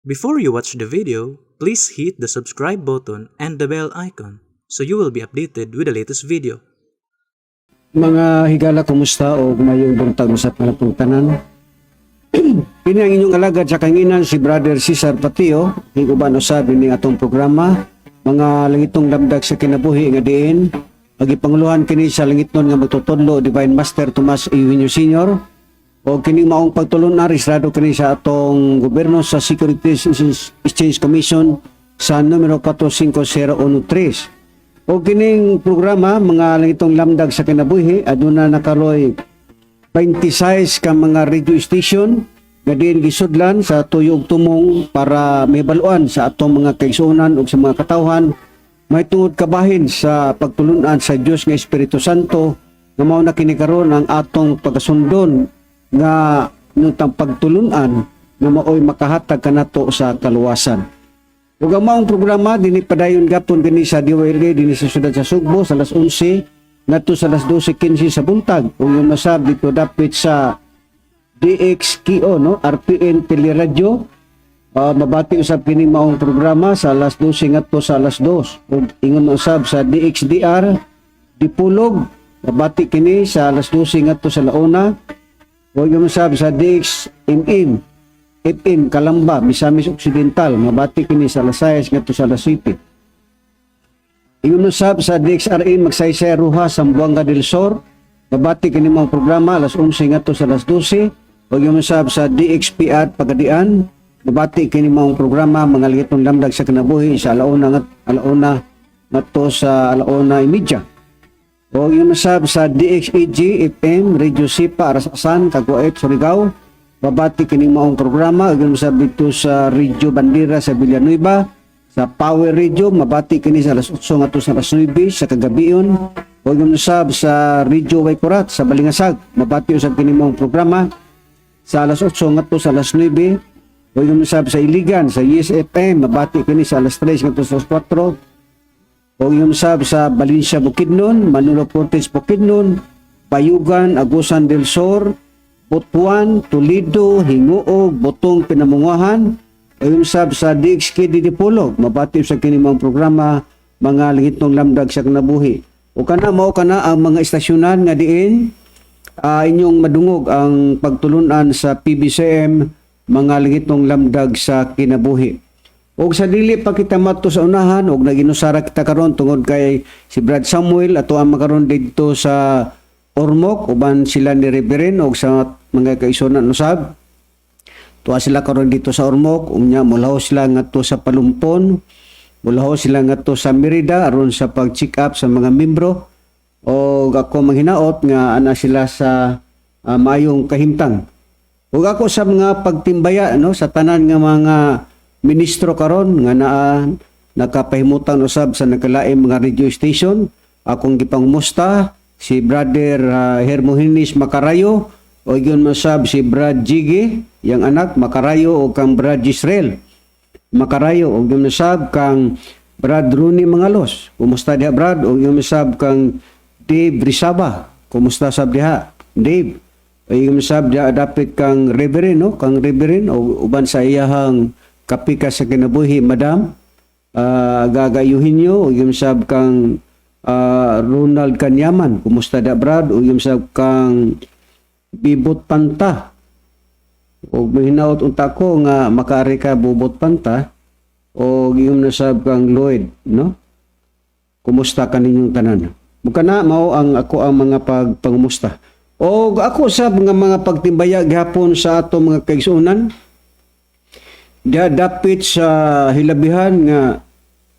Before you watch the video, please hit the subscribe button and the bell icon so you will be updated with the latest video. Mga higala, kumusta o mayong buntag sa palapong tanan? Kini ang inyong alagad sa kanginan si Brother Cesar Patio, higuban usab ini atong programa, mga langitong labdag sa kinabuhi nga diin, panguluhan kini sa langitnon nga magtutudlo Divine Master Tomas Eugenio Sr. o kini maong pagtulon-an rehistrado kini sa atong gobyerno sa Securities Exchange Commission sa numero 45013. O kining programa, mga langitong lamdag sa kinabuhi, aduna nakaroy 26 ka mga radio station nga diin gisudlan sa tuyo ug tumong para mahibaluan sa atong mga kaigsuonan ug sa mga katawhan may tungod kabahin sa pagtulunan sa Dios nga Espiritu Santo nga mao na kini karon ang atong pagkasundon nga nutang pagtulunan nga maoy makahatag kanato sa kaluwasan. Ug ang maong programa dinhi padayon gapon kini sa DYRD dinhi sa siyudad sa Sugbo sa alas 11 ngadto sa alas 12:15 sa buntag. Ug yung nasab dito dapit sa DXKO no RPN Teleradio. Mabati usab kini maong programa sa alas 12 ngadto sa alas 2. Ug ingon usab sa DXDR Dipulog mabati kini sa alas 12 ngadto sa launa. Ug yung nasab sa DXMM FM Calamba, Misamis Occidental, mabati kini sa alas 6 ngadto sa alas 7. Ingon usab sa DXRN Magsaysay Ruha, Zamboanga del Sur, mabati kini mga programa alas 11 ngadto sa alas 12. Ug ingon usab sa DXPR Pagadian, mabati kini mga programa mga ligitong lamdag sa kinabuhi sa alauna ngadto sa alauna imedya. Ug ingon usab sa DXEG FM Radio Sipa Arasasan, Caguait, Surigao, babati kini maong programa ug sa dito sa Radio Bandera sa Villanueva, sa Power Radio mabati kini sa alas 8 ngadto sa alas 9 sa kagabion. Ug sa Radio Waikurat sa Balingasag mabati usab kini maong programa sa alas 8 ngadto sa alas 9. Ug sa Iligan sa USFM mabati kini sa alas 3 ngadto sa alas 4. Ug sa Valencia Bukidnon, Manolo Cortes Bukidnon, Bayugan, Agusan del Sur, Butuan, Toledo, Hinguog, Botong, Pinamungahan, ayun sa DXKD Dipolog, mabati sa kini mga programa, mga ligitong lamdag sa kinabuhi. O kana mao kana ang mga istasyonan nga diin inyong madungog ang pagtulunan sa PBCM, mga ligitong lamdag sa kinabuhi. O sa dili pa kita mato sa unahan, og naginusara kita karon tungod kay si Brad Samuel ato ang makaron dito sa Ormoc, uban sila ni Reverend o sa mga kaisunan usab. Tuwa sila karon dito sa Ormoc, mulaho sila ngadto sa Palumpon, mulaho sila ngadto sa Merida aron sa pag-check up sa mga membro. O ako manghinaot nga ana sila sa maayong kahimtang. Ug ako sa mga pagtimbaya no sa tanan nga mga ministro karon nga nakapahimutan usab sa nagkalaing mga radio station, akong gipangumusta si Brother Hermogenes Macarayo o yun masab si Brad Jiggy, yang anak Macarayo o kang Brad Israel Macarayo o yun masab kang Brad Rooney Mangalos. Kumusta diha Brad? O yun masab kang Dave Rizaba. Kumusta sab diha Dave? O yun masab diha dapit kang Reverend no? Kang Reverend o uban sa iyahang kapika sa kinabuhi Madam Gaga Eugenio o yun masab kang Ronald Kanyaman, kumusta da Brad? O yung sa kang Bibot Panta. O mahinaot unta ko nga makaari ka Bubot Panta. O yung nasab kang Lloyd, no? Kumusta ka ninyong tanan? Buka na, mao ang ako ang mga pangumusta. O ako sa mga pagtimbaya gihapon sa ato mga kaigsuonan. Dia dapit sa hilabihan nga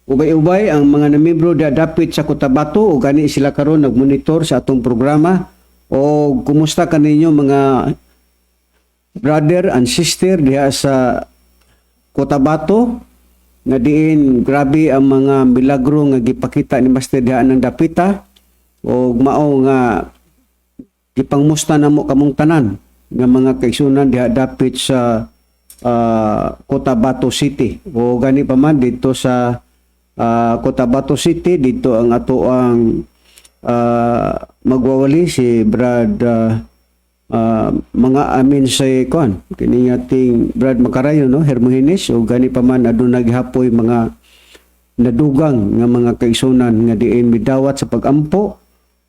ubay-ubay ang mga namembro dapit sa Cotabato o gani sila karon nagmonitor sa atong programa. O kumusta kaninyo mga brother and sister diha sa Cotabato nga diin grabe ang mga milagro nga gipakita ni Master diha nang dapita o mao nga gipangmusta namo kamong tanan nga mga kaigsunan diha dapit sa Cotabato City o gani pa man dito sa Cotabato City dito ang ato ang magwawali si Brad mga amin sa kon kini ating Brad Macarayo no Hermogenes o gani pa man adunay gihapoy mga nadugang nga mga kaigsunan nga diin midawat sa pagampo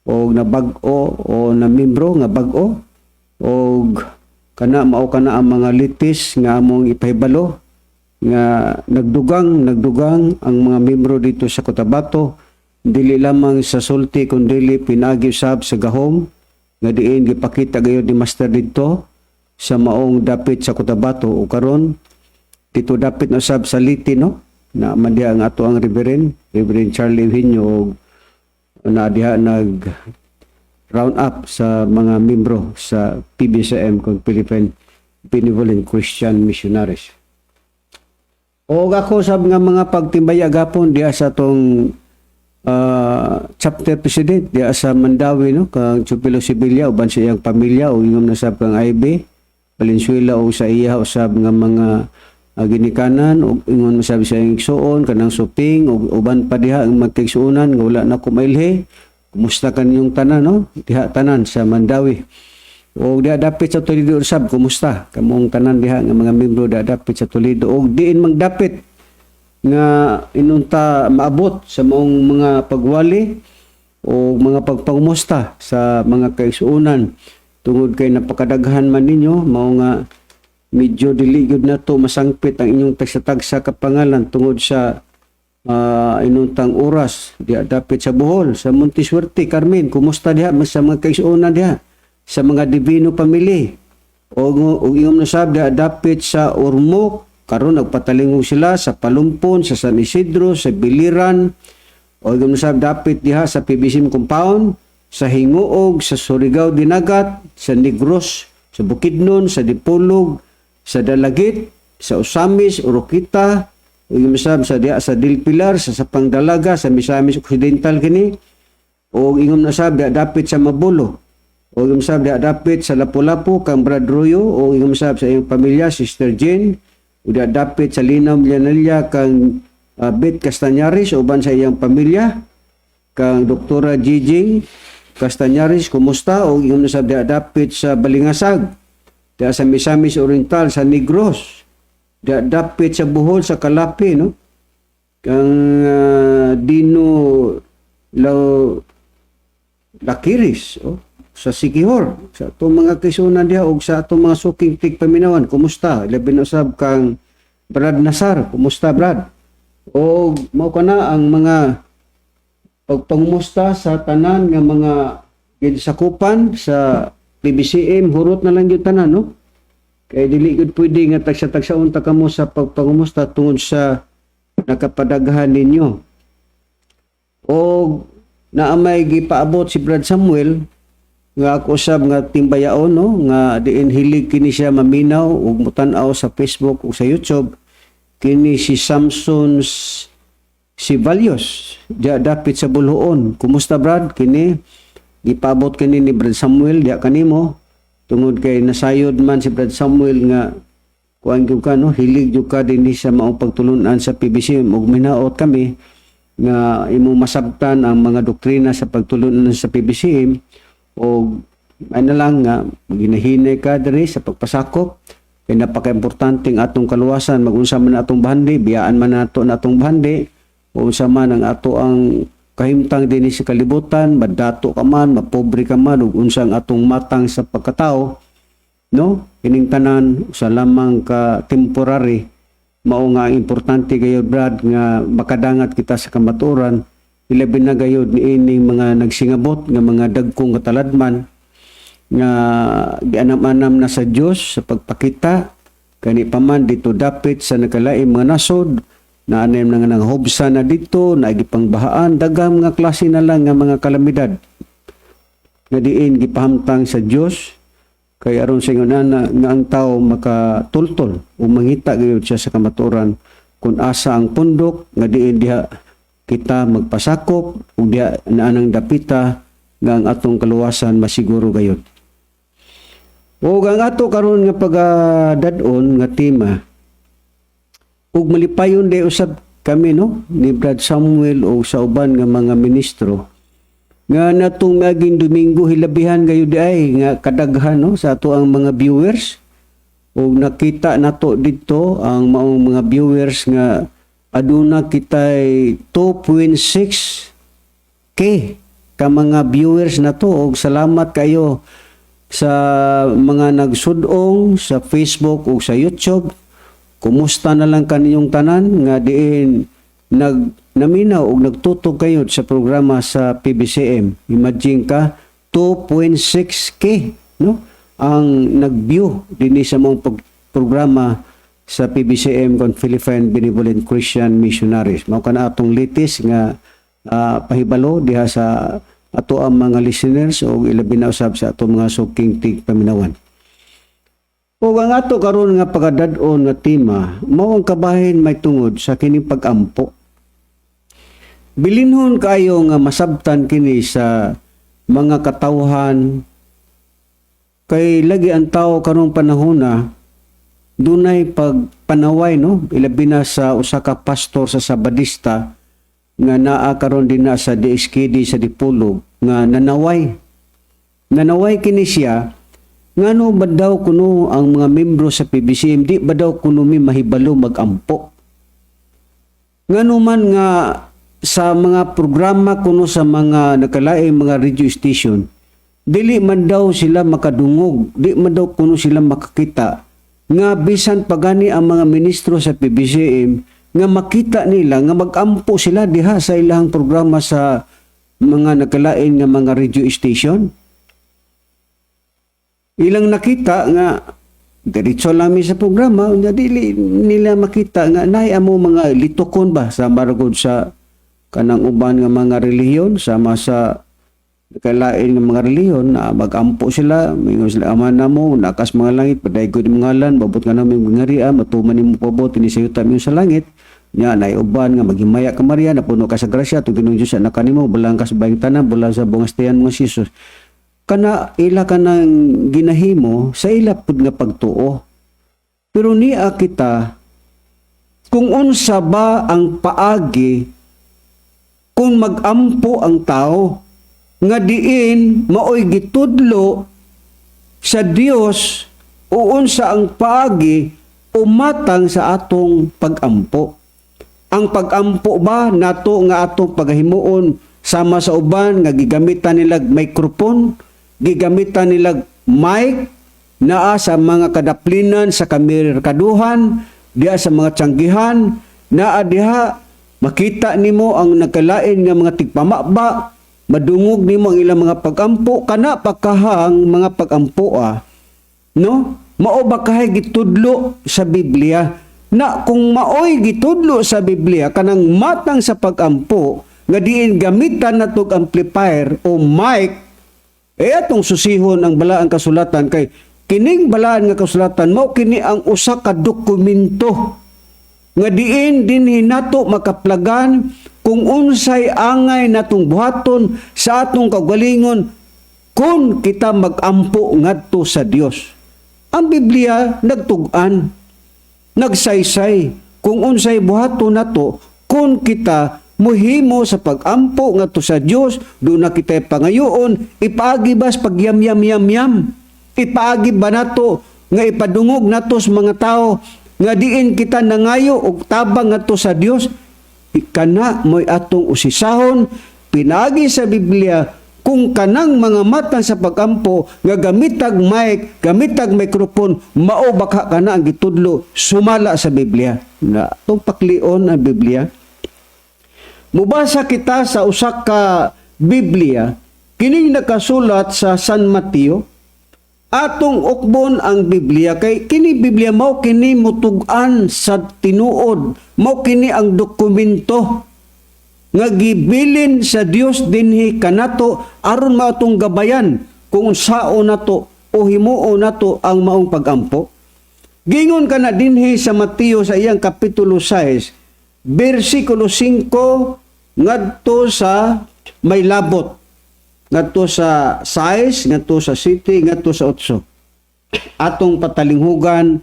o nabag-o o na membro nga bag-o o kana mao kana ang mga litis nga among ipahibalo nga nagdugang ang mga membro dito sa Cotabato dili lamang sa sulti kundi pinagi usab sa gahom nga diin gipakita gayud ni Master dito sa maong dapit sa Cotabato o karon dito dapit na usab sa Liti no na mandiha ang ato ang Reverend Charlie Eugenio na diha nag round up sa mga membro sa PBCM kung Philippine Benevolent Christian Missionaries. O ako sab nga mga pagtimbay agapon diha sa tong chapter president diha sa Mandawi no kang Chupilo Sibilia uban sa iyang pamilya o ingom na sab kang IB Valenzuela o sa iya usab nga mga ginikanan o ingon masabi sa iyang igsuon kanang suping o uban pa diha ang magkaigsuonan nga wala na kumailhe. Kumusta kanyong tanan no diha tanan sa Mandawi o diha dapit sa Toledo usab kumusta kamong tanan diha nga mga membro diha dapit sa Toledo o diin magdapit nga inunta maabot sa maong mga pagwali o mga pagpangumusta sa mga kaigsuonan tungod kay napakadaghan man ninyo mao nga medyo dili gyud nato masangpit ang inyong tagsa-tagsa kapangalan tungod sa inuntang oras diha dapit sa Bohol sa Monteswerte Carmen kumusta diha sa mga kaigsuonan diha sa mga Divino Family o ingom na sab diha dapit sa Ormoc karon nagpatalingog sila sa Palumpon, sa San Isidro, sa Biliran, o gano'n dapit diha sa PBCM compound, sa Hinguog, sa Surigao Dinagat, sa Negros, sa Bukidnon, sa Dipolog, sa Dalagit, sa Osamis, Oroquita, o gano'n sa diha sa Dilpilar, sa Sapang Dalaga, sa Misamis Occidental kini, o ingom na sab diha dapit sa Mabulo, o ingom sab diha dapit sa Lapu-Lapu, kang Brad Royo, o ingom sab sa iyong pamilya, Sister Jane, udah dapit sa Linaw Millanilla kang Bet Castañares uban sa iyang pamilya kang Doktora Giging Castañares kumusta o ingon sa dapit sa Balingasag diha sa Misamis Oriental sa Negros diha dapit sa Bohol sa Kalapi no kang Dino Lakiris sa Sikihor sa atong mga kaisunan diha ug sa atong mga suking tigpaminawan kumusta labi na usab kang Brad Nasar kumusta Brad o mao kana ang mga pagpangumusta sa tanan nga mga ginsakupan sa PBCM hurot na lang gyud tanan no kay dili gyud pwede nga tagsa-tagsaon ta kamo sa pagpangumusta tungod sa nakapadaghan ninyo o naamay gipaabot si Brad Samuel nga ako usab nga timbayaon no nga diin hilig kini siya maminaw ug mutan-aw sa Facebook ug sa YouTube kini si Samson Sibalios diya dapit sa Buluon kumusta Brad kini gipaabot kini ni Brad Samuel diya kanimo tungod kay nasayod man si Brad Samuel nga kuan gyud ka no hilig gyud ka dinhi sa maong pagtulunan sa PBC ug minaot kami nga imong masabtan ang mga doktrina sa pagtulunan sa PBCM o ano lang nga ginahinay ka diri sa pagpasakop kay napaka-importante ang atong kaluwasan mag-unsa man atong bahandi biyaan man nato na atong bahandi o unsa man ang ato ang kahimtang dinhi sa kalibutan madato ka man mapobre ka man ug unsa ang atong matang sa pagkatao no kining tanan sa lamang ka temporary mao nga importante gayud Brad nga makadangat kita sa kamatuoran ilabi na gayud niining mga nagsingabot nga mga dagkong kataladman nga gianam-anam na sa Dios sa pagpakita kani paman dito dapit sa nakalaing mga nasod na anem nga nanghubsa na dito na gipangbahaan daghang nga klase na lang nga mga kalamidad nga diin gipahamtang sa Dios kay aron sa ingon nga ang tawo makatultol o mangita gayud siya sa kamatuoran kung asa ang pundok nga diin diha kita magpasakop ug diha naanang dapita nga ang atong kaluwasan masiguro gayud. O ang ato karon nga pagadadon nga tema ug malipayon day usab kami no ni Brad Samuel o sa uban nga mga ministro nga natong maging Domingo hilabihan kayo di ay nga kadaghan no sa ato ang mga viewers. O nakita nato dito ang maong mga viewers nga aduna kitay 2.6K ka mga viewers na to. Og salamat kayo sa mga nagsudong sa Facebook o sa YouTube. Kumusta na lang kaniyong tanan nga diin naminaw o nagtutok kayo sa programa sa PBCM. Imagine ka 2.6K no ang nag-view dinhi sa mong programa sa PBCM kon Philippine Benevolent Christian Missionaries. Mao kana atong latest nga pahibalo diha sa ato ang mga listeners o ilabi na usab sa ato mga suking tig paminawan. O ang ato karon nga pagdad-on nga tema mao ang kabahin may tungod sa kining pag-ampo. Bilinhon kayo nga masabtan kini sa mga katawhan kay lagi ang tao karong panahon na dunay pagpanaway no ilabi na sa usa ka pastor sa Sabadista nga naa karon din na sa DSKD sa Dipolog nga nanaway kini siya ngano ba daw kuno ang mga membro sa PBCM di ba daw kuno mi mahibalo magampo ngano man nga sa mga programa kuno sa mga nakalaing mga radio station dili man daw sila makadungog, di man daw kuno sila makakita nga bisan pagani ang mga ministro sa PBCM nga makita nila nga magampo sila diha sa ilang programa sa mga nagkalain nga mga radio station. Ilang nakita nga diretso lang mi sa programa nga dili nila makita nga nay amo mga litokon ba sa baragod sa kanang uban nga mga relihiyon sama sa kalain ng mga reliyon na magampo sila, mingon sila aman na mo, nakas mga langit, padaygod ng ngalan, babot nga namin ngariya, matuman mo pabot, inisayuta mo sa langit, nya na uban nga maghimaya ka Maria, napuno ka sa grasya, tuginong Diyos sa nakanimo, bulang ka sa bayang tanan, bulang sa bungastayan mga Jesus. Kana ila ka ng ginahimo, sa ila pud nga pagtuo. Pero niya kita, kung unsa ba ang paagi, kung magampo ang tao, nga diin maoy gitudlo sa Dios o unsa ang paagi umatang sa atong pagampo. Ang pagampo ba nato nga atong pagahimuon sama sa uban nga gigamitan nila microphone, gigamitan nila mic naa sa mga kadaplinan sa kamerkaduhan, diha sa mga tiyanggihan, naa diha makita nimo ang nagkalain nga mga tigpamaba, madungog nimo ang ilang mga pagampo kana pakahang mga pagampo no mao ba kahay gitudlo sa Biblia na kung maoy gitudlo sa Biblia kanang matang sa pagampo nga diin gamitan natog amplifier o mic atong susihon ang balaang kasulatan kay kining balaan nga kasulatan mao kini ang usa ka dokumento nga diin dinhi nato makaplagan kung unsay angay natong buhaton sa atong kaugalingon kung kita magampo ngadto sa Dios. Ang Biblia nagtug-an, nagsaysay kung unsay buhaton nato kung kita muhimo sa pagampo ngadto sa Dios, do na kita pangayoon, ipaagi bas pagyam-yam-yam-yam, ipaagi ba nato nga ipadungog nato sa mga tao nga diin kita nangayo og tabang ngadto sa Dios. Kana mo'y atong usisahon, pinagi sa Biblia, kung kanang mga matang sa pagampo, nga gamitag mic, gamitag microphone, mao baka kana ang gitudlo, sumala sa Biblia. Na itong paklion ang Biblia. Mubasa kita sa usak ka Biblia, kining nakasulat sa San Mateo, atong ukbon ang Biblia kay kini Biblia mao kini mutug-an sa tinuod, mao kini ang dokumento nga gibilin sa Dios dinhi kanato aron mao tong gabayan kung sao nato o himuo nato ang maong pagampo. Gingon kana dinhi sa Mateo sa iyang kapitulo 6 bersikulo 5 ngadto sa may labot, ngadto sa 6, ngadto sa 7, ngadto sa 8. Atong patalinghugan,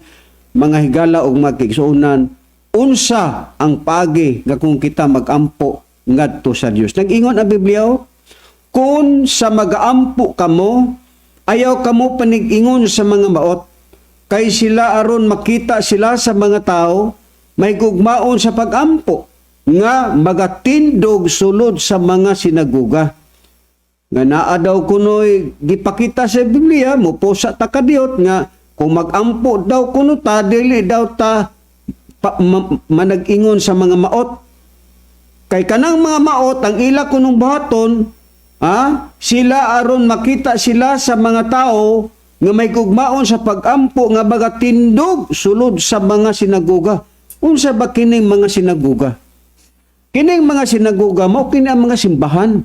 mga higala o magkigsuunan, unsa ang pagi nga kung kita magampo ngadto sa Dios. Nag-ingon ang Biblia, Kun sa magaampo kamo, ayaw kamo panig-ingon sa mga maot, kay sila aron makita sila sa mga tao, may gugmaon sa pagampo, nga magatindog sulod sa mga sinaguga. Nga naa daw kuno'y gipakita sa Biblia, mupusa ta kadiyot nga, kung magampo daw kuno ta, dili daw ta manag-ingon sa mga maot. Kay kanang mga maot, ang ila kunong buhaton, sila aron makita sila sa mga tao nga may gugmaon sa pagampo nga magatindog sulod sa mga sinaguga. Unsa ba kining mga sinaguga? Kining mga sinaguga mao kini ang mga simbahan.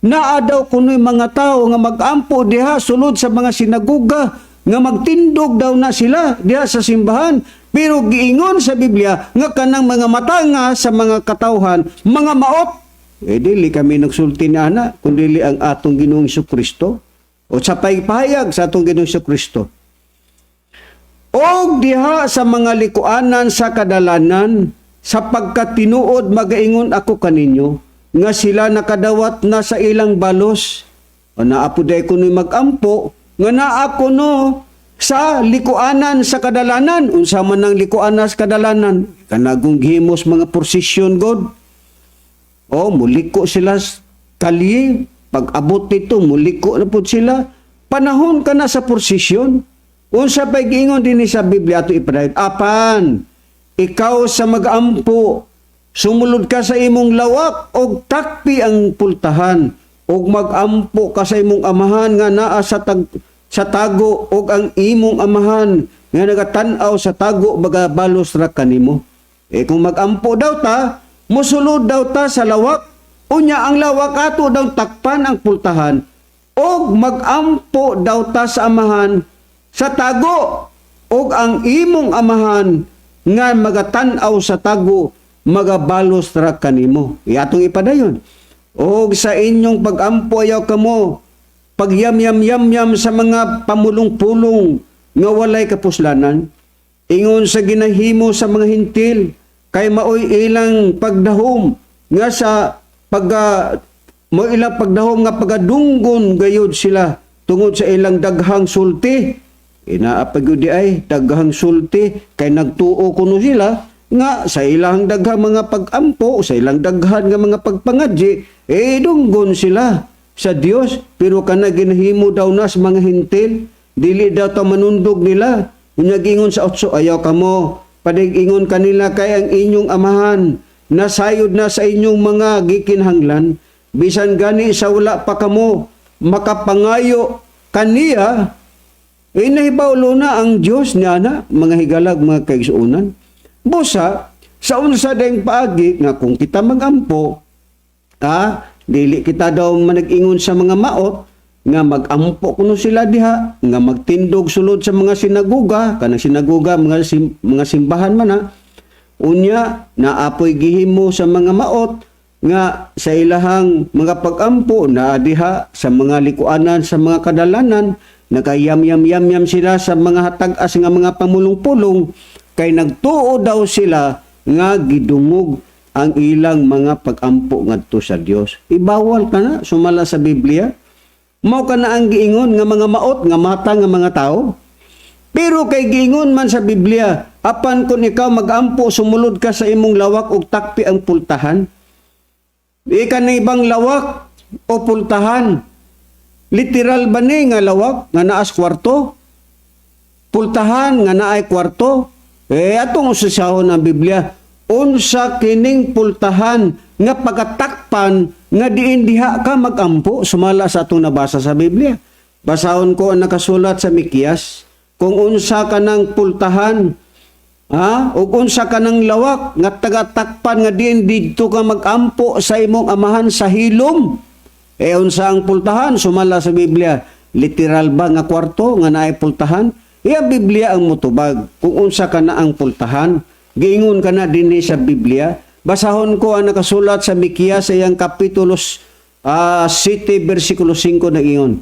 Naa daw kuno'y mga tao nga magampo diha sulod sa mga sinaguga nga magtindog daw na sila diha sa simbahan. Pero giingon sa Biblia nga kanang mga matanga sa mga katawhan, mga maot. Dili kami nagsulti ni ana, kundi ang atong Ginoong Jesucristo o sa paypayag sa atong Ginoong Jesucristo. Og diha sa mga likuanan sa kadalanan, sapagkat tinuod magaingon ako kaninyo, nga sila nakadawat na sa ilang balos, o naapuday ko ni magampo, nga naa ko no sa likuanan sa kadalanan, unsa man ang likuanan sa kadalanan, kanagong gihimos mga prosesyon God, o muliko sila kalye, pag abot nito, muliko na po sila, panahon ka na sa prosesyon, unsa pa'y giingon din sa Biblia ato ipadayot, apan, ikaw sa magampo, sumulod ka sa imong lawak, og takpi ang pultahan, og magampo ka sa imong amahan nga naa sa tago, og ang imong amahan nga nagatanaw sa tago, bagabalos ra kanimo. Kung magampo daw ta, musulod daw ta sa lawak, unya ang lawak ato daw takpan ang pultahan, og magampo daw ta sa amahan sa tago, og ang imong amahan nga magatanaw sa tago, magabalos ra kanimo. Atong ipadayon. Og sa inyong pagampo ayaw kamo pagyam-yam-yam sa mga pamulong-pulong nga walay kapuslanan. Ingon sa ginahimo sa mga hintil, kay maoy ilang pagdahom nga sa mo ilang pagdahom nga pagadunggon gayud sila tungod sa ilang daghang sulti. Inaapagudi ay daghang sulti kay nagtuo kuno sila nga sa ilang daghang mga pagampo, sa ilang daghan nga mga pagpangadji, dunggon sila sa Dios, pero kana ginahimo daw na sa mga hintil, dili daw ta manundog nila. Unya gingon sa 8, ayaw kamo padig-ingon kanila kay ang inyong amahan nasayod na sa inyong mga gikinhanglan, bisan gani sa wala pa kamo makapangayo kaniya. Nahibawlo na ang Dios niya na mga higalag, mga kaigsuunan. Busa sa unsa dayang paagi nga kung kita magampo, dili kita daw manag-ingon sa mga maot nga magampo kuno sila diha, nga magtindog sulod sa mga sinaguga, kanang sinaguga mga simbahan man na. Unya naapoy gihimo sa mga maot nga sa ilahang mga pagampo na diha sa mga likuanan sa mga kadalanan, nakayam-yam-yam sila sa mga hatag-as nga mga pamulong-pulong, kay nagtuo daw sila nga gidungog ang ilang mga pagampo ngadto sa Dios. Ibawal ka na sumala sa Biblia. Mao ka na ang giingon nga mga maot nga mata nga mga tao. Pero kay giingon man sa Biblia, apan kun ikaw magampo sumulod ka sa imong lawak ug takpi ang pultahan. Ika na ibang lawak o pultahan. Literal ba ni nga lawak nga naas kwarto? Pultahan nga naay kwarto? Atong usasahon ang Biblia, unsa kining pultahan nga pagatakpan nga diin diha ka magampo, sumala sa atong nabasa sa Biblia. Basahon ko ang nakasulat sa Mikias, kung unsa ka ng pultahan, o unsa ka ng lawak nga tagatakpan nga diin didto ka magampo sa imong amahan sa hilom. Unsa ang pultahan, sumala sa Biblia, literal ba nga kwarto nga naay pultahan? Ang Biblia ang mutubag kung unsa ka na ang pultahan. Giingon ka na din sa Biblia. Basahon ko ang nakasulat sa Mikias sa iyang kapitulo 7 versikulo 5 na ingon.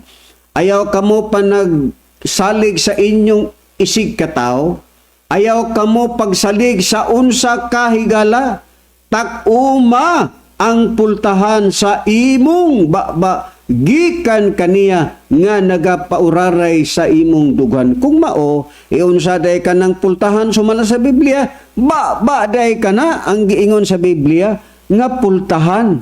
Ayaw kamo pa nagsalig sa inyong isig katao. Ayaw kamo pagsalig sa unsa ka higala. Tak-uma ang pultahan sa imong gikan kaniya nga nagapauraray sa imong dugan. Kung mao, iunsa day ka ng pultahan sumala sa Biblia, ba day ka na ang giingon sa Biblia nga pultahan,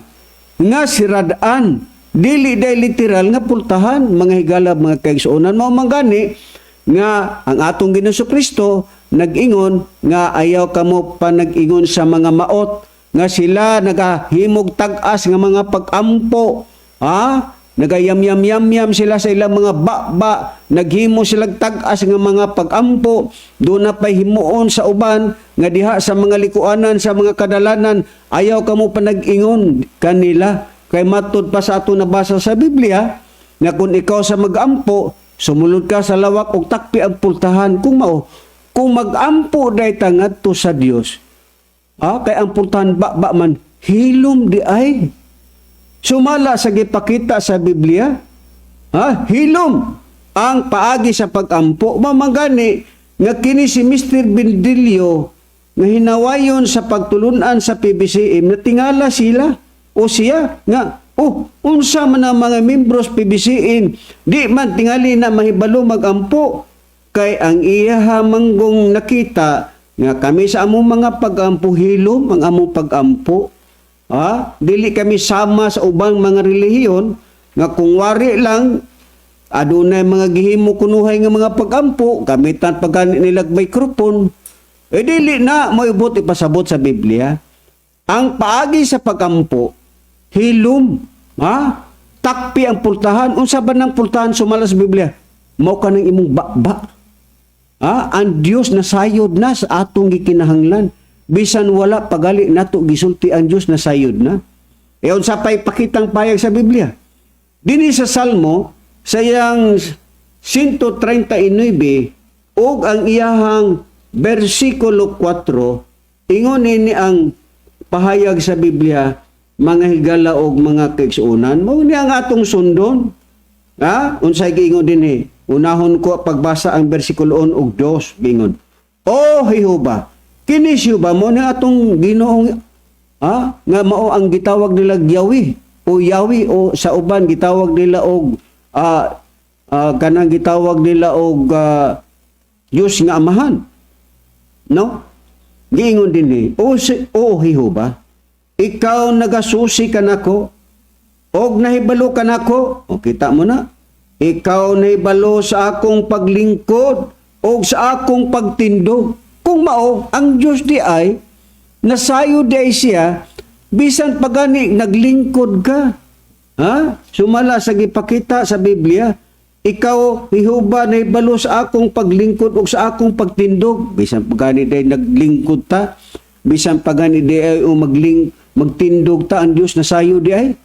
nga siradaan, dili day literal nga pultahan, mga higala, mga kaigsuonan. Mao man gani nga ang atong Ginoong Kristo nag-ingon nga ayaw kamo pa nag-ingon sa mga maot nga sila nagahimog tag-as nga mga pag-ampo. Nagayam-yam-yam-yam sila sa ilang mga ba, naghimo sila tag-as nga mga pag-ampo, doon na pa'y himuon sa uban, nga diha sa mga likuanan, sa mga kadalanan, ayaw kamo pa nag-ingon kanila. Kay matud pa sa ato nabasa sa Biblia, nga kung ikaw sa mag-ampo, sumulod ka sa lawak o takpi ang pultahan. Kung mao, kung mag-ampo day tangad to sa Dios, kay ang pultahan ba man, hilom di ay. Sumala sa gipakita sa Biblia, hilom ang paagi sa pag-ampo. Mamagani, nga kini si Mr. Bendilio, nga hinawayon sa pagtulunan sa PBCM, natingala sila o siya, nga, unsa man ang mga membros PBCM, di man tingali na mahibalo mag-ampo, kay ang iya manggong nakita, nga kami sa among mga pag-ampo hilom, ang among pag-ampo. Dili kami sama sa ubang mga relihiyon, nga kung wari lang, adunay mga gihimo kunuhay nga mga pag-ampo, gamitan pagani nilag microphone, dili na maibot ipasabot sa Biblia. Ang paagi sa pag-ampo, hilom, takpi ang pultahan. Unsa ba ng pultahan sumala sa Biblia? Mao ka ng imong ba. Ang Dios nasayod na sa atong gikinahanglan. Bisan wala pagali nato gisulti ang Dios nasayod na. Unsa pa'y pakitang payag sa Biblia? Dinhi sa Salmo, sayang 139, og ang iyahang versikulo 4, ingon ini ang pahayag sa Biblia, mga higala og mga kaigsuonan. Mao ni ang atong sundon. Unsay giingon dinhi? Unahon ko pagbasa ang bersikulo 1 ug 2, gingon, O Jehova, kini Jehova mo ni atong Ginoong nga mao ang gitawag nila Yahweh o sa uban gitawag nila og kanang gitawag nila og Diyos nga amahan. No? Giingon dinhi, O Jehova, ikaw nagasusi kanako og nahibalo kanako. O kita mo na, ikaw nahibalo sa akong paglingkod o sa akong pagtindog. Kung mao, ang Diyos di ay, nasayo di ay siya, bisan pagani naglingkod ka. Sumala sa gipakita sa Biblia, ikaw, Jehova, nahibalo sa akong paglingkod o sa akong pagtindog. Bisan pagani di ay naglingkod ta, bisan pagani di ay magtindog ta, ang Diyos nasayo di ay.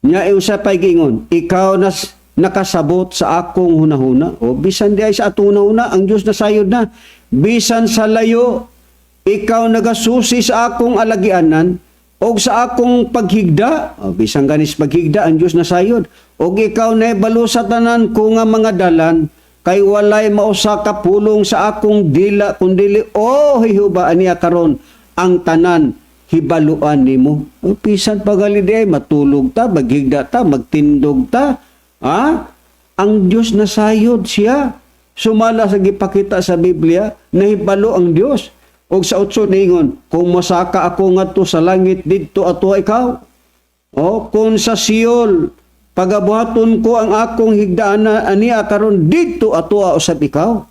Nya sa pag-ingon, ikaw nakasabot sa akong hunahuna. O bisan di ay sa atong hunahuna, ang Diyos nasayod na. Bisan sa layo, ikaw nagasusi sa akong alagianan o sa akong paghigda. O bisan ganis paghigda, ang Diyos nasayod. O ikaw na balo sa tanan ko nga mga dalan, kay walay mausa ka pulong sa akong dila, kundili, O Jehova, aniya karon ang tanan hibaluan nimo. O bisan pagali di ay matulog ta, maghigda ta, magtindog ta. Ang Diyos nasayod siya. Sumala sa gipakita sa Biblia, nahibalo ang Diyos. O sa 8 ningon, kung masaka ako ngadto sa langit, didto ato ikaw. O kung sa Siol, pagabuhaton ko ang akong higdaan na aniya karon, didto ato usab ikaw.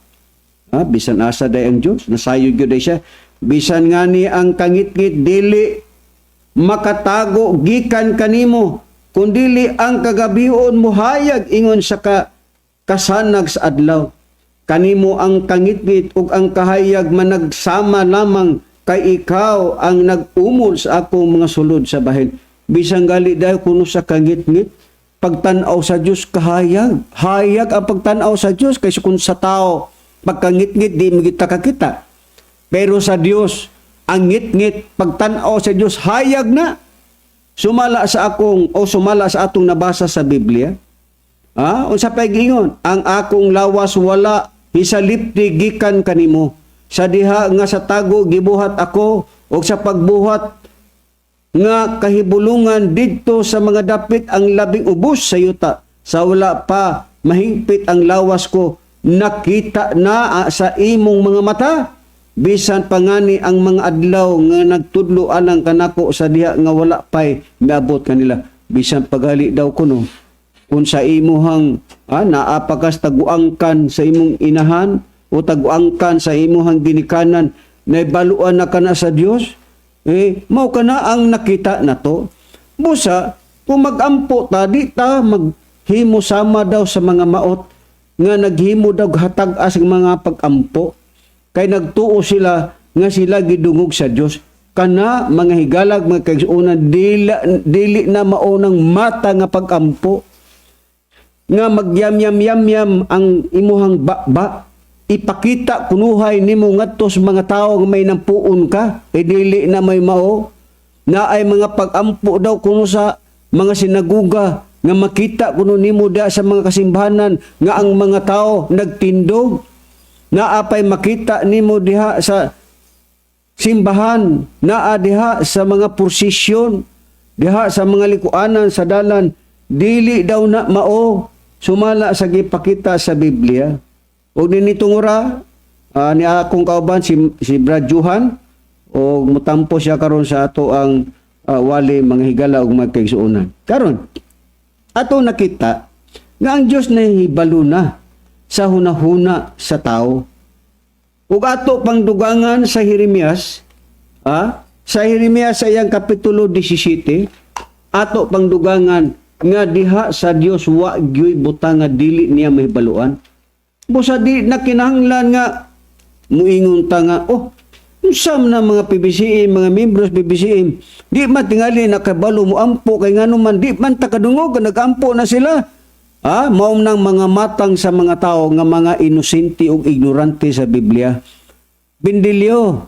Bisan asa day ang Diyos, nasayod gyud day siya. Bisan nga ni ang kangit-ngit dili makatago gikan kanimo, kundili ang kagabion mo hayag ingon sa kasanag sa adlaw. Kanimo ang kangitngit ug ang kahayag managsama lamang, kay ikaw ang nag-umol sa akong mga sulod sa bahin. Bisan gali daw kuno sa kangitngit, pagtan-aw sa Dios kahayag. Hayag ang pagtan-aw sa Dios kaysa kun sa tao pagkangitngit di magita kakita. Pero sa Dios, ang ngit-ngit pagtan-aw sa Dios hayag na. Sumala sa atong nabasa sa Biblia. Unsa pay giingon? Ang akong lawas wala hisalipti gikan kanimo. Sa diha nga sa tago gibuhat ako, o sa pagbuhat nga kahibulungan didto sa mga dapit ang labing ubos sa yuta. Sa wala pa mahingpit ang lawas ko, nakita na sa imong mga mata. Bisan pangani ang mga adlaw nga nagtudlo anang kanako sa diha nga wala pay miabot kanila. Bisan pagali daw kuno kung sa imuhang naapakas taguangkan sa imong inahan o taguangkan sa imuhang ginikanan na ibaluan na kana sa Dios, mao kana ang nakita nato. Busa kung magampo ta di ta maghimo sama daw sa mga maot nga naghimo daw hatag-as ang mga pagampo. Kay nagtuo sila nga sila gidungog sa Dios. Kana mga higalag, mga kaigsuonan, dili na maunang mata nga pagampo. Nga magyam-yam-yam-yam ang imuhang bakba. Ipakita kunuhay nimo ngadto sa mga tawo nga may nampuon ka. Kay dili na may mao. Na ay mga pagampo daw kuno sa mga sinaguga nga makita kuno nimo da sa mga kasimbahanan nga ang mga tawo nagtindog. Naapay makita nimo diha sa simbahan, naa diha sa mga prosesyon, diha sa mga likuanan sa dalan, dili daw na mao sumala sa gipakita sa Biblia. Og ninitungura ni akong kauban si Brad Johan o mutampo siya karon sa ato ang wali mga higala ug mga kaigsuonan. Karon ato nakita nga ang Dios nahibalo na sa hunahuna sa tao. Ug ato pang dugangan sa Jeremias, sa Jeremias sa iyang kapitulo 17, ato pang dugangan nga diha sa Dios wa gyoy butang nga dili niya mahibaluan. Busa di na kinahanglan nga muingon ta nga, unsam na mga PBCM, mga membros PBCM, di man tingali nakabalo mo ampo kay ngano man di man takadungog nagampo na sila. Mao nang mga matang sa mga tao nga mga inosente ug ignorante sa Biblia. Bindilyo,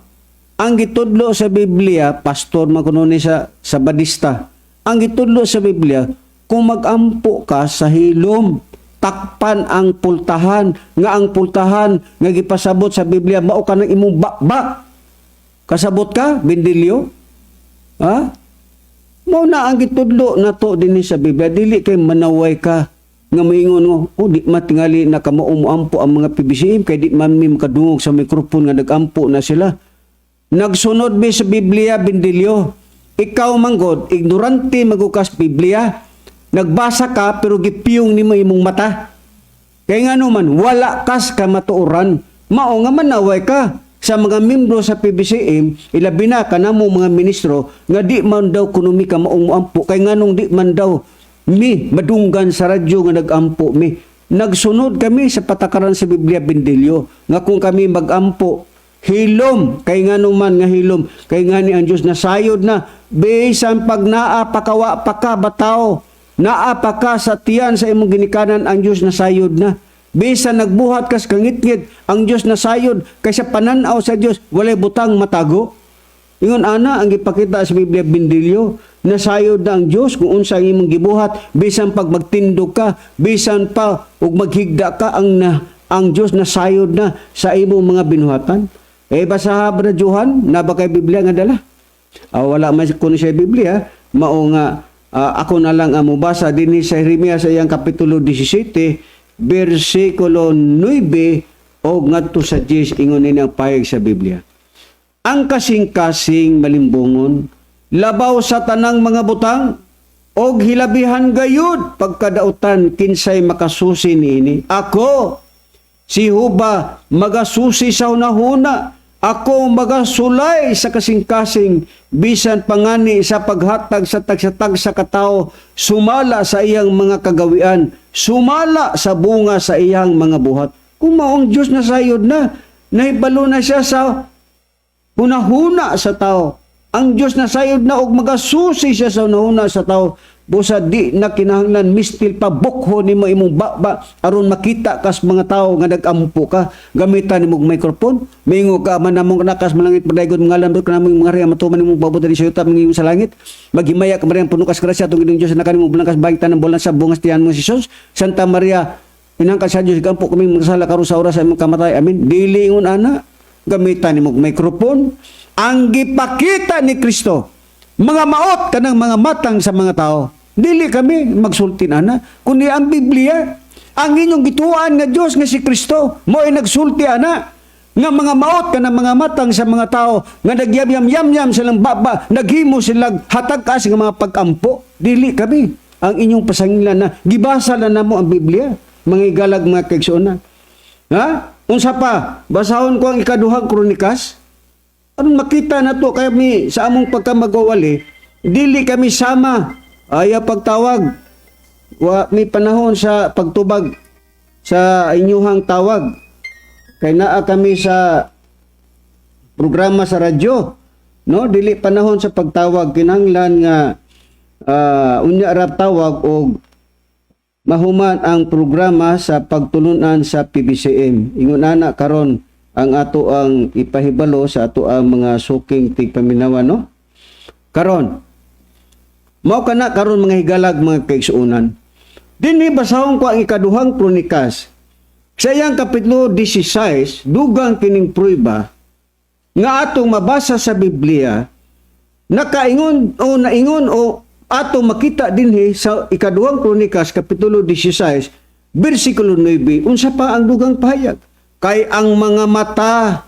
ang gitudlo sa Biblia, pastor makunoni sa Badista, ang gitudlo sa Biblia, kung magampo ka sa hilom, takpan ang pultahan, nga ang pultahan nga gipasabot sa Biblia, mao ka ng imong bakbak. Kasabot ka, Bindilyo? Mao na ang gitudlo nato dinhi sa Biblia, dili kay manaway ka nga maingon mo, di matingali na kamauampo ang mga PBCM kay di man mi makadungog sa mikrofon nga nagampo na sila. Nagsunod mi sa Biblia, Bindilyo. Ikaw manggod, ignorante magukas Biblia. Nagbasa ka pero gipiyong nimo imong mata. Kay ngano man wala kas ka matuoran. Mao nga manaway ka sa mga membro sa PBCM, ilabi na kanamo mga ministro nga di man daw kuno mi ka mauampo kay nganong di man daw mi madunggan sa radyo nga nagampo mi. Nagsunod kami sa patakaran sa Biblia, Bindilyo, nga kung kami magampo, hilom, kay nga naman nga hilom, kay nga ni ang Diyos nasayod na, bisan pag naapakawa pa ka bataw, naapaka sa tiyan sa imong ginikanan, ang Diyos nasayod na. Bisan nagbuhat kas kangit-ngit, ang Diyos nasayod, kaysa pananaw sa Diyos, walay butang matago. Ingon ana ang gipakita sa Biblia, Bindilyo, nasayod na ang Diyos kung unsa ang imong gibuhat, bisan pag magtindog ka, bisan pa ug maghigda ka, ang Diyos nasayod na sa imong mga binuhatan. Basa Brad Johan, na ba kay Biblia nga dala? Wala man kuno siya Biblia, mao nga ako na lang ang mubasa dinhi sa Jeremias sa iyang kapitulo 17, bersikulo 9 o ngadto sa 10 ingon ini ang payag sa Biblia. Ang kasing-kasing malimbungon, labaw sa tanang mga butang, og hilabihan gayud pagkadautan kinsay makasusi niini. Ako, si Huba, magasusi sa hunahuna. Ako magasulay sa kasing-kasing, bisan pangani sa paghatag sa tagsatag sa katao, sumala sa iyang mga kagawian, sumala sa bunga sa iyang mga buhat. Kung maong Diyos na sayod na, nahibalo na siya sa hunahuna sa tao. Ang Diyos na sayod na og magasusi siya sa hunahuna sa tao. Busa di na kinahanglan mistil pa bukho ni mo imong baba aron makita kas mga tao nga nagampo ka. Gamitan nimo microphone, mingo ka man namong nakas malangit padaygon mga alam ka namong mga riya matuman nimo babutan sa yuta mangiyong sa langit. Maghimaya ka man puno kas grasya tong Ginoong Dios na kanimo bulangkas bagitan ng bulan sa bungas tiyan mo si Jesus. Santa Maria, inangkat sa Dios gampo kami magsala karon sa oras sa imong kamatay. Amen. Dili ingon ana, gamitan nimo microphone. Ang gipakita ni Kristo Mga maot kanang mga matang sa mga tao. Dili kami magsulti ana, kundi ang Biblia, ang inyong gituan nga Dios nga si Kristo, mo ay nagsulti ana nga mga maot kanang mga matang sa mga tao nga nagyam-yam silang baba, naghimo silang hatag-as nga mga pagkampo. Dili kami ang inyong pasangilan na gibasa na namo ang Biblia, mga igalag mga kaigsuonan. Ha? Unsa pa? Basahon ko ang ikaduhang Kronikas. Anong makita na to kami sa among pagkamagawali, dili kami sama. Ayaw pagtawag. May panahon sa pagtubag sa inyuhang tawag. Kay naa kami sa programa sa radyo. No, dili panahon sa pagtawag, kinahanglan nga unya ra tawag og mahuman ang programa sa pagtulunan sa PBCM. Ingon ana karon ang ato ang ipahibalo sa ato ang mga suking tigpaminawa, no? Karon mao kana karon mga higalag mga kaigsuonan. Dinhi basahon ko ang ikaduhang Kronikas. Sa iyang kapitulo 16, dugang kining prueba nga atong mabasa sa Biblia, naingon o atong makita dinhi sa ikaduhang Kronikas kapitulo 16, bersikulo 9, unsa pa ang dugang pahayag? Kay ang mga mata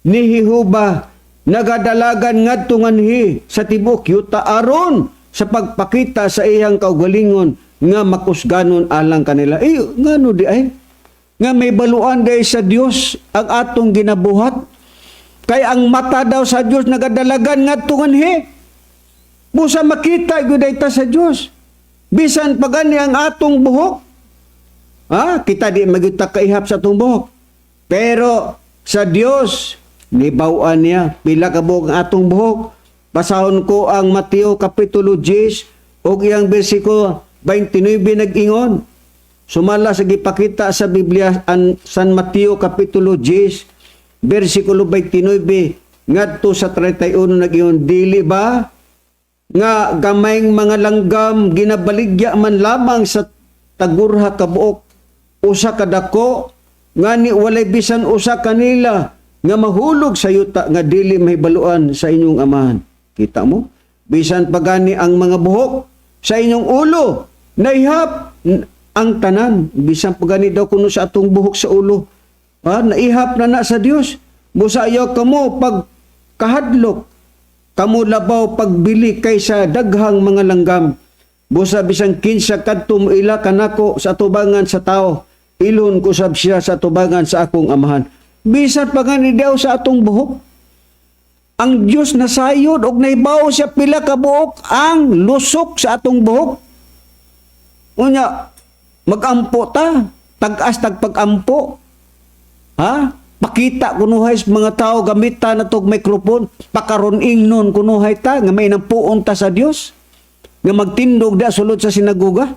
ni Jehova nagadalagan ngadto nganhi sa tibok yuta aron sa pagpakita sa iyang kaugalingon nga makusganon alang kanila. Ngano di ay? Nga may baluan day sa Dios ang atong ginabuhat. Kay ang mata daw sa Dios nagadalagan ngadto nganhi. Busa makita gyud ta sa Dios. Bisan pagani ang atong buhok. Kita di magyud kaihap sa atong buhok. Pero sa Dios nibaw-an niya pila ka buhok ang atong buhok. Basahon ko ang Mateo kapitulo 10 og iyang bersikulo 29 nag-ingon. Sumala sa gipakita sa Biblia ang San Mateo kapitulo 10 bersikulo 29 ngadto sa 31 nag-ingon, dili ba nga gamayng mga langgam ginabaligya man lamang sa tagurha ka buok usa ka dako ngani walay bisan usa kanila nga mahulog sa yuta nga dili mahibaluan sa inyong amahan. Kita mo? Bisan pagani ang mga buhok sa inyong ulo naihap ang tanan. Bisan pagani daw kuno sa atong buhok sa ulo. Naihap na sa Dios. Busa ayaw kamo pag kahadlok. Kamo labaw pagbili kaysa daghang mga langgam. Busa bisan kinsa kadto ila kanako sa tubangan sa tao. Ilon ko sab siya sa tubangan sa akong amahan. Bisan pagani daw sa atong buhok. Ang Dios nasayod og naibaw siya pila ka buhok ang lusok sa atong buhok. Unya magampo ta, tag-as tagpag-ampo. Pakita kunuhay sa mga tao gamit ta na tog microphone, pakaron ingnon kunuhay ta nga may nampuon ta sa Dios. Nga magtindog da sulod sa sinagoga.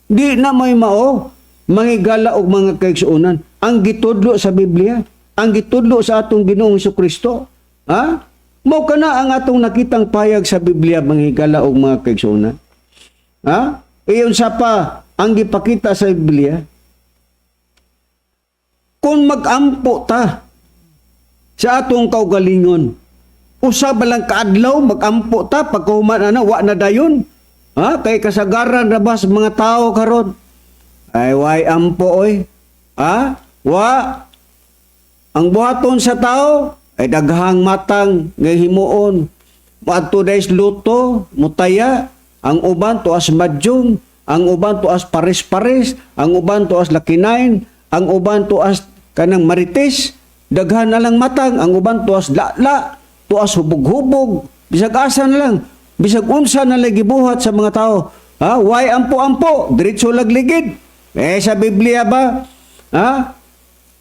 Di na may mao mangigala og mga kaigsuonan. Ang gitudlo sa Biblia, ang gitudlo sa atong Ginoong Jesucristo, mao kana ang atong nakitang payag sa Biblia manghigala og mga kaigsuonan. Iyon sa pa ang gipakita sa Biblia. Kung mag-ampo ta sa atong kaugalingon, usa ba lang kaadlaw mag-ampo ta pagkahuman ana wa na dayon? Kay kasagaran ra ba sa mga tao karon? Ay way ampo oy. Wa ang buhaton sa tao ay daghang matang nga himuon. Moadto days luto, mutaya, ang uban tuas madyong, ang uban tuas pares-pares, ang uban tuas lakinain, ang uban tuas kanang marites, daghan na lang matang, ang uban tuas la, tuas hubog-hubog, bisag asa na lang, bisag unsa na lang gibuhat sa mga tao. Why ampo-ampo, diretso lagligid. Sa Biblia ba?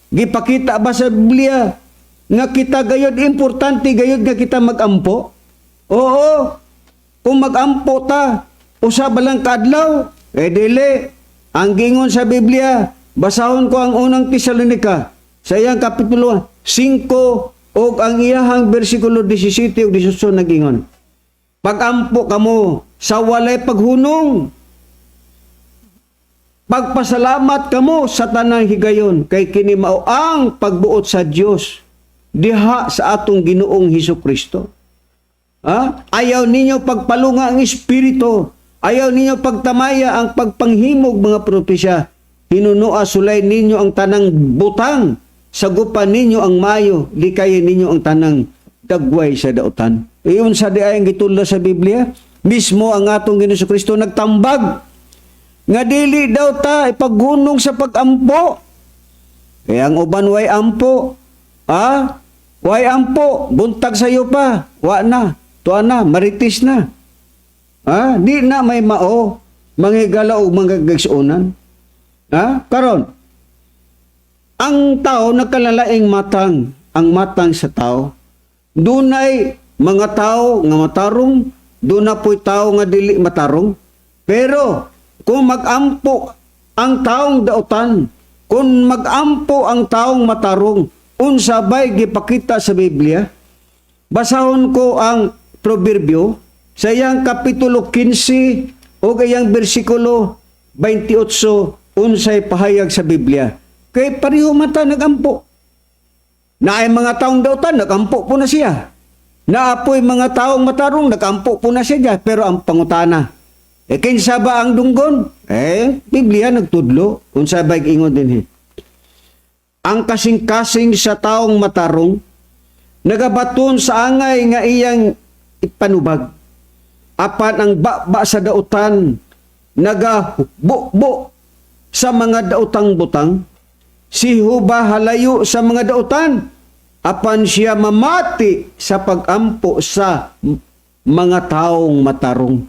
Gipakita ba sa Biblia nga kita gayud importante gayud nga kita magampo? Oo. Kung magampo ta, usa ba lang kadlaw? Dili. Ang gingon sa Biblia, basahon ko ang unang Tesalonica sa iyang kapitulo 5 og ang iyahang bersikulo 17 ug 18 nagingon. Pagampo kamo sa walay paghunong. Pagpasalamat kamo sa tanang higayon kay kini mao ang pagbuot sa Dios diha sa atong Ginoong Hesukristo. Ayaw ninyo pagpalunga ang espiritu. Ayaw ninyo pagtamaya ang pagpanghimog mga propesya. Hinunua sulay ninyo ang tanang butang. Sagupan ninyo ang mayo. Likayin ninyo ang tanang dagway sa dautan. Iyon sa di ay ang gitula sa Biblia. Mismo ang atong Ginoong Kristo nagtambag. Nga dili daw ta ipaggunong sa pagampo. Kaya ang uban way ampo. Way ampo. Buntag sayo pa. Wa na. Tuwa na. Maritis na. Di na may mao. Manghigala o manggagagsunan. Karon. Ang tao nagkalalaing matang. Ang matang sa tao. Dunay mga tao nga matarong. Duna po'y tao nga dili matarong. Pero kung mag-ampo ang taong dautan, kung mag-ampo ang taong matarong, unsabay gipakita sa Biblia, basahon ko ang proverbio sa iyang kapitulo 15 o iyang bersikulo 28, unsay pahayag sa Biblia. Kay pareho mata nag-ampo. Naay mga taong dautan, nag-ampo po na siya. Naapoy mga taong matarong, nag-ampo po na siya. Pero ang pangutana, kinsa ba ang dunggon? Biblia nagtudlo. Unsa ba ingon din ang kasing-kasing sa taong matarong, nagabaton sa angay nga iyang ipanubag. Apan ang ba sa dautan, nagabukbo sa mga dautang butang. Si Huba halayo sa mga dautan, apan siya mamati sa pagampo sa mga taong matarong.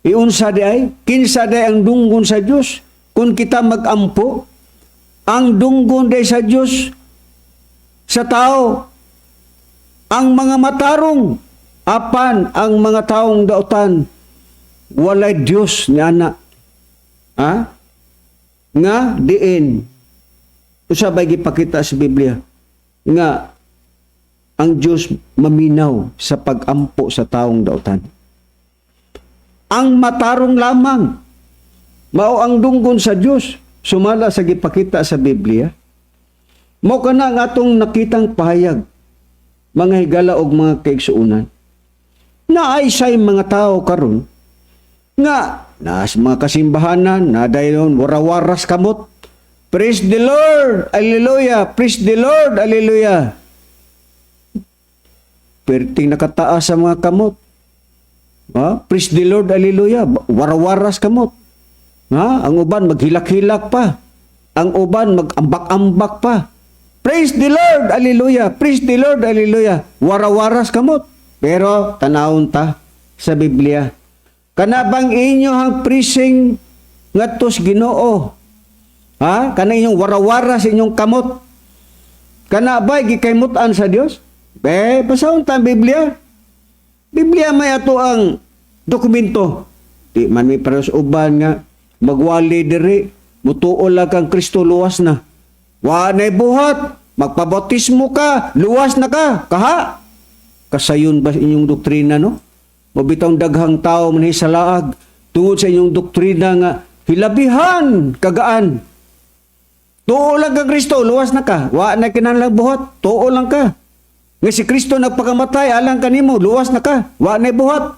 Iunsa di ay, kinsa di ang dunggon sa Dios kung kita magampo. Ang dunggon di sa Dios sa tao, ang mga matarong, apan ang mga taong dautan, walay Dios ni anak. Nga diin, usabay gipakita sa Biblia, nga ang Diyos maminaw sa pagampo sa taong dautan. Ang matarong lamang, mao ang dunggon sa Diyos, sumala sa gipakita sa Biblia. Mao kana ang atong nakitang pahayag, mga higala og mga kaigsuunan. Naay say mga tao karon nga nas mga kasimbahanan na dayon warawaras kamot. Praise the Lord, hallelujah. Praise the Lord, hallelujah. Perting nakataas sa mga kamot. Praise the Lord, hallelujah. Warawaras kamot. Ang uban maghilak-hilak pa. Ang uban mag-ambak-ambak pa. Praise the Lord, hallelujah. Praise the Lord, hallelujah. Warawaras kamot. Pero tanawon ta sa Biblia. Kanabang inyo ang prising ngatos Ginoo. Kana inyong warawara sa inyong kamot. Kana ba gikaymutan sa Dios? Basahon ta ang Biblia. Biblia may ato ang dokumento. Di man may paros uban nga magwali diri, mutuol lang kang Kristo, luwas na. Wa na'y buhat, magpabautismo ka, luwas na ka, kaha. Kasayon ba inyong doktrina, no? Mabitang daghang tao man sa laag, tungod sa inyong doktrina nga, hilabihan, kagaan. Tuo lang kang Kristo, luwas na ka. Wa na kinahanglan buhat, tuo lang ka. Nga si Kristo nagpakamatay, alang kanimo, luwas na ka. Wa na'y buhat.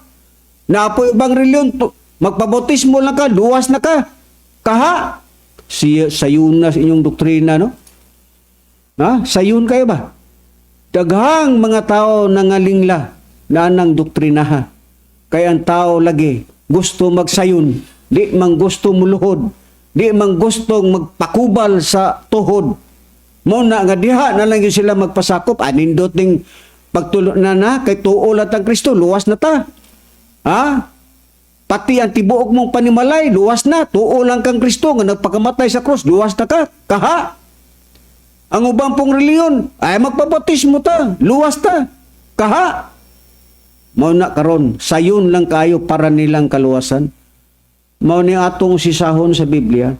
Naapoy ibang reliyon, magpabautismo lang ka, luwas na ka. Kaha. Sayon na sa inyong doktrina, no? Sayon kayo ba? Daghang mga tao nangalingla na anang doktrinaha. Kaya ang tao lagi gusto magsayon, di man gusto muluhod, di man gustong magpakubal sa tuhod. Muna nga diha na lang yun sila magpasakop, anindot ning pagtulo na kay tuo lang ang Kristo, luwas na ta. Pati ang tibuok mong panimalay, luwas na, tuo lang kang Kristo nga nagpakamatay sa krus, luwas na ka, kaha. Ang ubang pong reliyon, ay magpabautismo ta, luwas ta, kaha. Mao na karon, sayon lang kayo para nilang kaluwasan. Mao ni atong sisahon sa Biblia.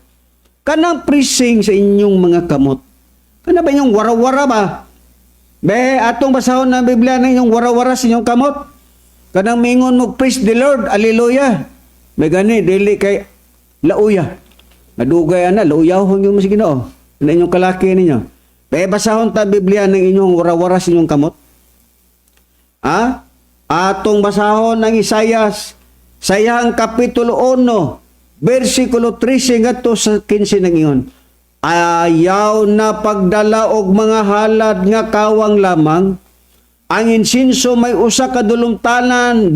Kanang prising sa inyong mga kamot. Kana ba inyong warawara ba? Atong basahon ng Biblia na inyong warawara sa inyong kamot. Kanang mingon mo, praise the Lord, hallelujah. May gani, dili kay lauya. Nadugay ana, lauyahon yung mas Ginoo. Na inyong kalaki ninyo. Basahon ta Biblia ng inyong warawara sa inyong kamot. Atong basahon ng Isayas, sayang kapitulo 1, versikulo 13 ngadto sa 15 ng ingon. Ayaw na pagdala og mga halad nga kawang lamang. Ang insinso may usa ka dulumtanan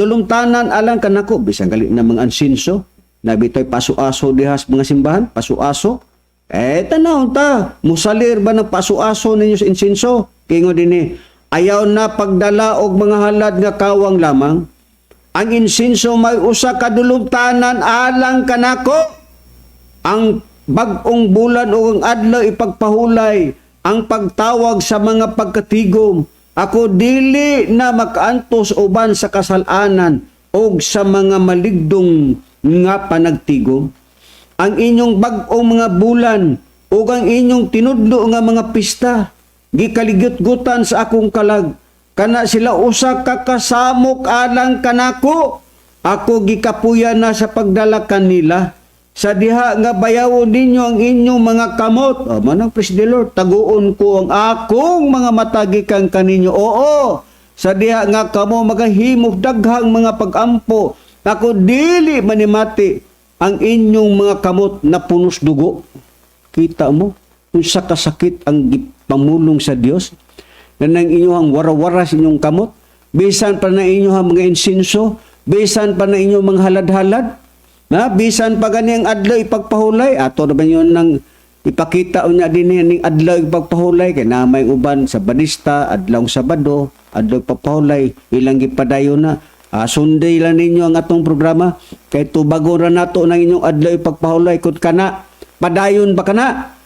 alang kanako. Bisan gali na mga insinso, nabitoy paso-aso dihas mga simbahan, paso-aso. Tanawon ta, musalir ba ng paso-aso ninyo sa insinso? Kingo dinhi, ayaw na pagdala og mga halad nga kawang lamang. Ang insinso may usa ka dulumtanan alang kanako. Ang bag-ong bulan o ang adlaw ipagpahulay, ang pagtawag sa mga pagkatigom. Ako dili na makaantos uban sa kasalanan o sa mga maligdong nga panagtigom. Ang inyong bag-ong mga bulan o ang inyong tinudlo nga mga pista, gikaligyot-gutan sa akong kalag. Kana sila usa ka kasamok alang kanako. Ako gikapuyan na sa pagdala kanila. Sa diha nga bayawon ninyo ang inyong mga kamot. Manang praise the Lord, taguon ko ang akong mga matagikan kaninyo. Oo, sa diha nga kamo magahimog daghang mga pagampo. Ako dili manimati ang inyong mga kamot na punos dugo. Kita mo, kung sa kasakit ang pamulong sa Dios, na nang inyong warawara sa inyong kamot, bisan pa na inyong mga insinso, bisan pa na inyong mga halad-halad, bisan pa ganiyang adlaw ipagpahulay, ato na ba yun nang ipakita o niya din yung adlaw ipagpahulay, kaya na may uban sa Banista, adlaw Sabado, adlaw ipagpahulay, ilang ipadayo na, sunday lang ninyo ang atong programa, kaya tubago na nato ng inyong adlaw ipagpahulay, kung kana, padayon ba kana,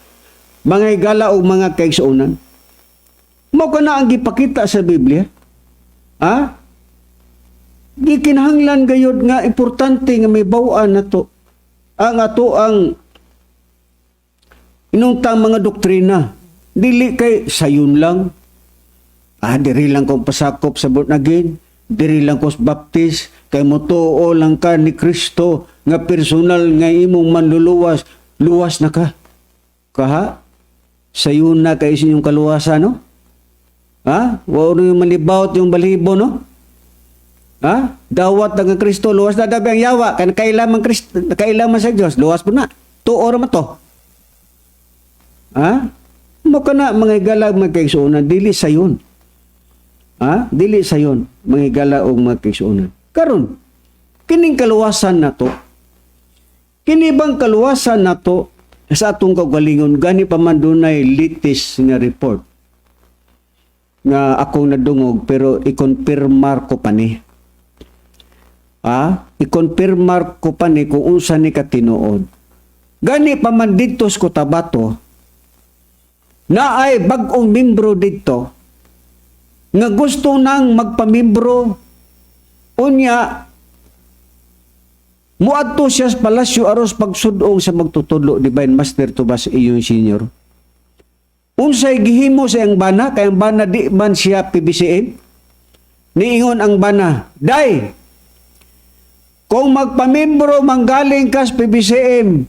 mga higala o mga kaigsuunan. Mao kana ang gipakita sa Biblia. Gikinahanglan gayud nga importante nga may bawaan nato ang ato ang inuntang mga doktrina. Dili kay sayon lang. Diri lang kong pasakop sa born again, diri lang ko baptist, kay motuo lang ka ni Kristo nga personal nga imong manluluwas, luwas na ka. Kaha? Sayon na kay inyong kaluwasan, no? Wala yung malibawat yung balibo, no? Dawat ng Kristo, luwas na dabi ang yawa. Kailangan Kristo, kailangan sa Diyos, luwas po na. Tuor mo to. Maka na, mga higala, mga kaigsuunan, dili sayon. Dili sayon, mga higala o mga kaigsuunan. Karon, kining kaluwasan na to, kinibang kaluwasan na to, sa atong kaugalingon, gani pa man dunay litis nga report nga akong nadungog, pero i-confirmar ko pa ni. I-confirmar ko pa ni kung unsa ni katinuod. Gani pa man dito sa Cotabato, na ay bag-ong membro dito, nga gusto nang magpamimbro, unya, muadto siya sa palasyo aros pagsudong sa magtutudlo, Divine Master Tomas Iyon Senior. Unsay gihimo sa ang bana, kay ang bana di man siya PBCM. Niingon ang bana, Day, kung magpamimbro manggaling kas PBCM,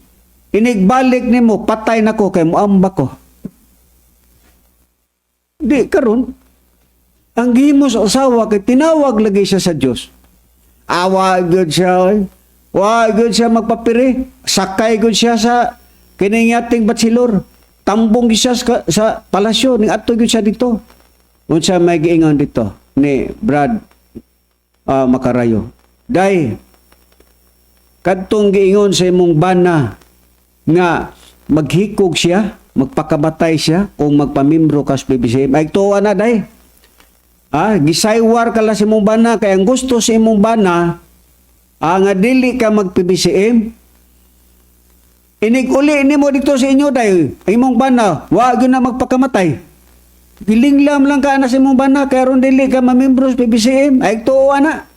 inigbalik nimo, patay na ko, kay muamba ko. Di, karon ang gihimo sa asawa, kay tinawag lagi siya sa Diyos. Awa, good siya, good siya magpapiri, sakay good siya sa kiningating batsilor. Tambong siya sa palasyo, ning ato gyud siya dito. Unsa may giingon dito ni Brad Macarayo. Day, kadtong giingon sa imong bana nga maghikog siya, magpakabatay siya kung magpamimbro ka sa PBCM. Ay tuwa na, day. Gisaywar ka lang sa imong bana, kaya ang gusto sa imong bana nga dili ka mag-PBCM. Inig-uli ni mo dito sa inyo, day. Ang imong bana, wag yun na magpakamatay. Gilinglam lang ka na sa imong bana, kaya ron dili ka mamembro sa PBCM. Ay, tuwa na.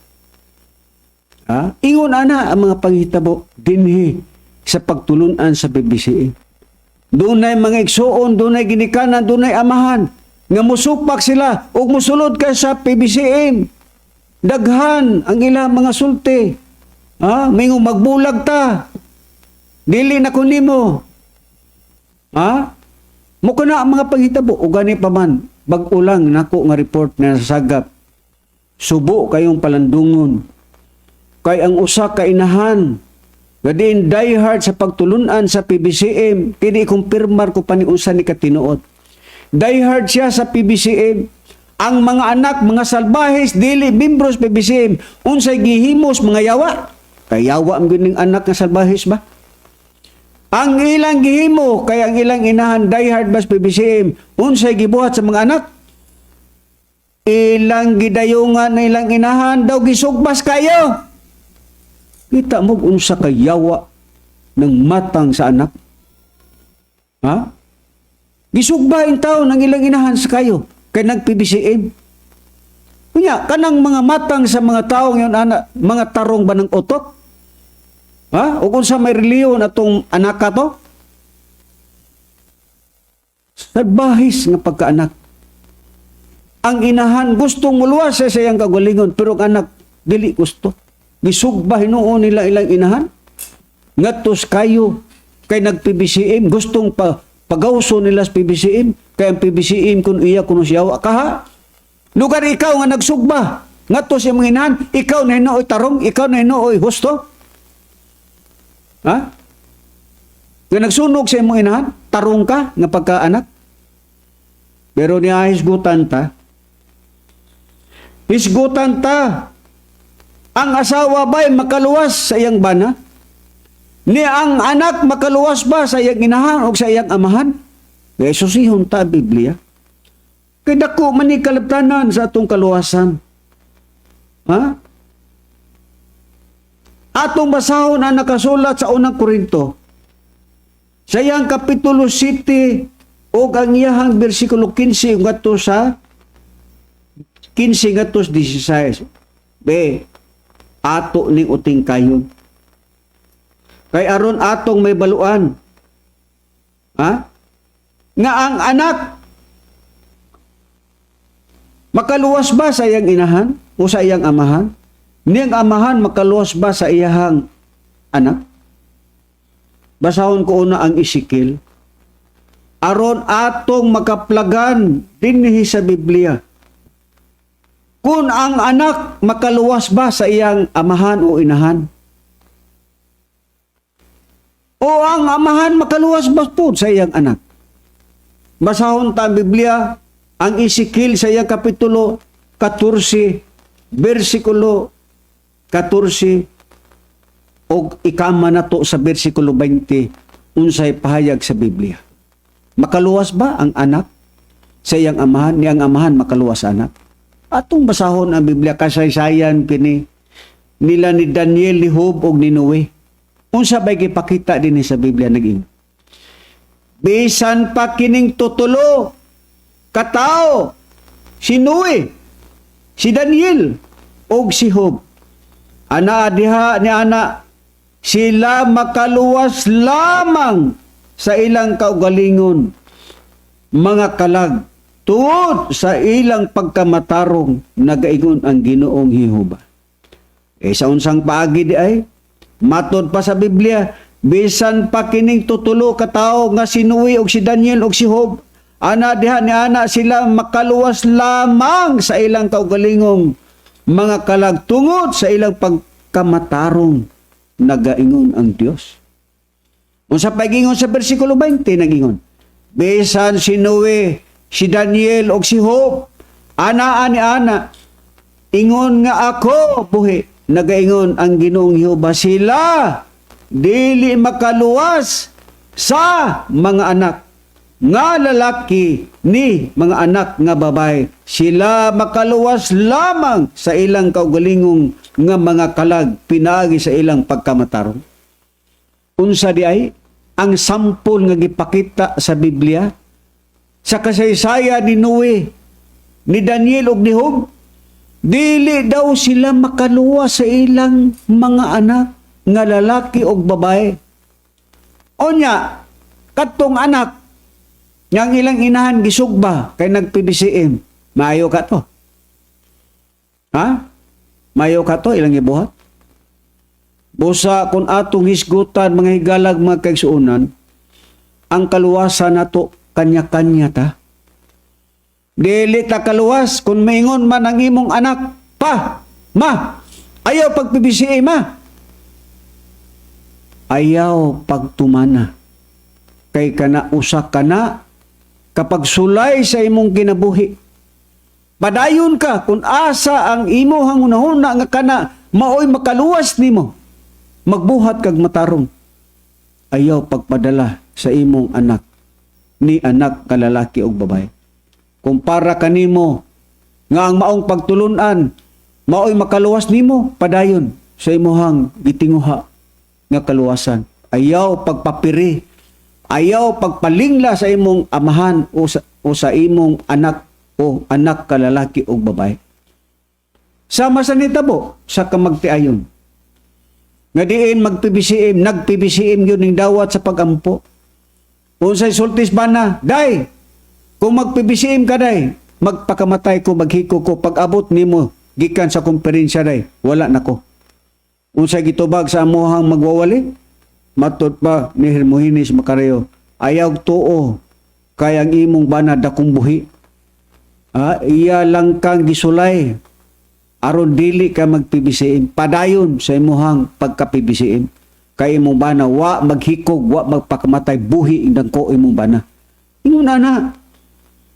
Ingon ana ang mga panghitabo dinhi sa pagtulunan sa PBCM. Dunay mga igsuon, dunay ginikanan, dunay amahan. Nga musupak sila o musulod ka sa PBCM. Daghan ang ilang mga sulti. Mingong magbulag ta. Dili na kunimo. Mukha na ang mga panghitabo. O gani pa man, bag-ulang nako nga report na nasagap subo kayong palandungon. Kay ang usa ka inahan nga diin diehard sa pagtulunan sa PBCM, kini kumpirmar ko pa ni usa ni katinuod. Diehard siya sa PBCM. Ang mga anak, mga salbahes, dili membros PBCM, unsay gihimos mga yawa. Kay yawa ang gining anak nga salbahes ba? Ang ilang gihimo, kay ang ilang inahan diehard ba sa PBCM, unsay gibuhat sa mga anak? Ilang gidayungan na ilang inahan daw gisugbas kayo. Kita mo unsa ka yawa ng matang sa anak? Ha? Gisugbahin tao ng ilang inahan sa kayo kay nag-PBCM. Kunya, kanang mga matang sa mga taong yun, mga tarong ba ng utot? Ha? O kung sa may reliyon atong anak ka to? Salbahis nga pagkaanak. Ang inahan gustong muluwas sa iyang kagalingon, pero ang anak dili gusto. Gisugbahin noon nila ilang inahan. Ngatos kayo kay nag-PBCM, gustong pagawso nila sa PBCM, kaya ang PBCM kung iya kuno siya kaha. Lugar ikaw nga nagsugba, ngatos yung mga inahan, ikaw na hinooy tarong, ikaw na hinooy husto. Ha? Nga nagsunog sa imong inahan, tarong ka nga pagkaanak. Pero niya hisgutan ta. Hisgutan ta. Ang asawa ba'y makaluwas sa iyang bana? Ni ang anak makaluwas ba sa iyang inahan o sa iyang amahan? Kaya susihon ta Biblia. Kaya dako man ni kalabtanan sa atong kaluwasan. Ha? Atong basahon na nakasulat sa unang Korinto. Sa iyang kapitulo 7 o ang iyahang versikulo 15 ngadto sa 15 ngadto 16. Be, ato ning uting kayon. Kay aron atong may baluan. Ha? Nga ang anak makaluwas ba sa iyang inahan o sa iyang amahan? Niyang amahan makaluwas ba sa iyang anak? Basahon ko una ang Ezekiel. Aron atong makaplagan dinhi sa Biblia. Kung ang anak makaluwas ba sa iyang amahan o inahan? O ang amahan makaluwas ba po sa iyang anak? Basahon ta ang Biblia, ang Ezekiel sa iyang kapitulo 14, versikulo 14, o ikama na to sa versikulo 20, unsay pahayag sa Biblia. Makaluwas ba ang anak sa iyang amahan? Niyang amahan makaluwas anak? Atong basahon ang Biblia, kasaysayan kini nila ni Daniel, ni Job o ni Noe. Unsa ba'y gipakita din sa Biblia naging? Bisan pa kining tutulo katao, si Noe, si Daniel o si Job. Ana diha ni ana sila makaluwas lamang sa ilang kaugalingon, mga kalag, tuod sa ilang pagkamatarong nagaingon ang Ginoong Jehova. Sa unsang paagi di ay, matod pa sa Biblia, bisan pa kining tutulo katao nga si Noe o si Daniel o si Job, ana diha ni ana sila makaluwas lamang sa ilang kaugalingong mga kalag tungod sa ilang pagkamatarong nagaingon ang Dios. Unsa pa gingon sa bersikulo 20 nagingon, bisan si Noe, si Daniel o si Job, ana ani ana, ingon nga ako buhi, nagaingon ang Ginoong Jehova, sila dili makaluwas sa mga anak nga lalaki ni mga anak nga babae. Sila makaluwas lamang sa ilang kaugalingong nga mga kalag pinaagi sa ilang pagkamatarong. Unsa di ay ang sampol nga gipakita sa Biblia sa kasaysaya ni Noe, ni Daniel ug ni Job. Dili daw sila makaluwas sa ilang mga anak nga lalaki o babae. Onya, katong anak, yang ilang inahan gisugba kay nag-PBCM, maayo ka to. Ha? Maayo ka to, ilang ibuhat. Busa kung atong hisgutan, mga higalag, mga kaigsuunan, ang kaluwasan nato kanya-kanya ta. Dili ta kaluwas kung maingon man ang imong anak, Pa, ma, ayaw pag-PBCA, ma. Ayaw pagtumana. Kay kana usa kana kapag sulay sa imong kinabuhi. Padayon ka kung asa ang imuhang hunahuna nga kana maoy makaluwas nimo. Magbuhat kag matarong. Ayaw pagpadala sa imong anak ni anak kalalaki o babae. Kung para kanimo nga ang maong pagtulunan maoy makaluwas nimo, padayon sa imuhang gitinguha nga kaluwasan. Ayaw pagpapiri, ayaw pagpalingla sa imong amahan o sa imong anak o anak kalalaki o babae. Sama sa nitabo sa kamagtiayon. Nga diin mag-PBCM, nag-PBCM yun ng dawat sa pagampo. Unsay sultis ba na, day, kung mag-PBCM ka day, magpakamatay ko, maghiko ko, pag-abot nimo gikan sa komperensya day, wala na ko. Unsay gitubag sa amuhang magwawali, matud pa ni Hermogenes Macario, ayaw tuo, kay ang imong banad akong buhi. Iya lang kang gisulay, aron dili ka mag-PBCM, padayon sa imuhang pagka-PBCM. Kay imong bana, wa maghikog, wa magpakamatay, buhi indang ko imong bana. Ingon na,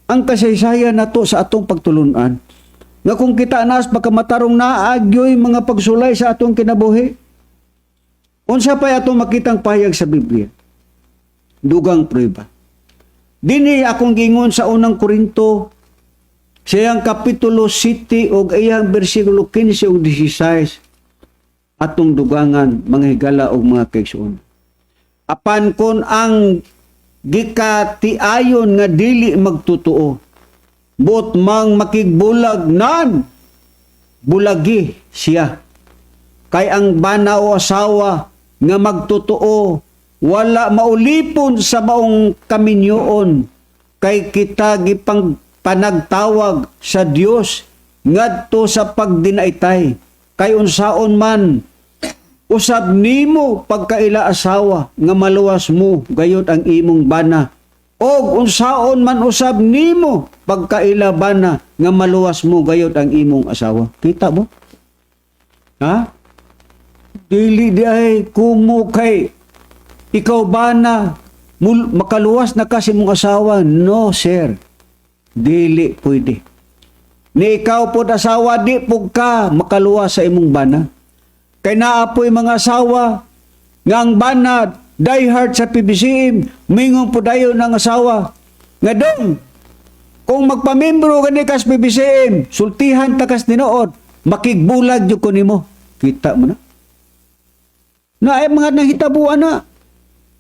ang kasaysayan nato sa atong pagtulunan, nga kung kita nas pagkamatarong naagyoy mga pagsulay sa atong kinabuhi, unsa pa atong makitang pahayag sa Biblia? Dugang prueba. Dini akong gingon sa unang Korinto, siyang kapitulo 7 o iyang bersikulo 15 o 16, atong dugangan, mga higala o mga kaigsuon. Apan kon ang gikatiayon nga dili magtutuo, but mang makigbulag nan, bulagi siya. Kay ang bana o asawa nga magtutuo, wala maulipon sa maong kaminyoon, kay kita gipang panagtawag sa Dios ngadto sa pagdinaitay. Kay unsaon man usab nimo pagkaila asawa nga maluwas mo gayud ang imong bana, og unsaon man usab nimo pagkaila bana nga maluwas mo gayud ang imong asawa. Kita mo? Ha? Dili di ay kumo kay ikaw bana makaluwas na kasi mong asawa. No, sir. Dili pwede. Ni ikaw po asawa, di po ka makaluwas sa imong bana. Kay naapoy mga asawa nga ang bana diehard sa PBCM, mingon po dayon ng asawa nga dong kung magpamembro gani kas PBCM, sultihan takas tinuod, makigbulag jud ko nimo. Kita mo na? Na ay mga nahitabuan na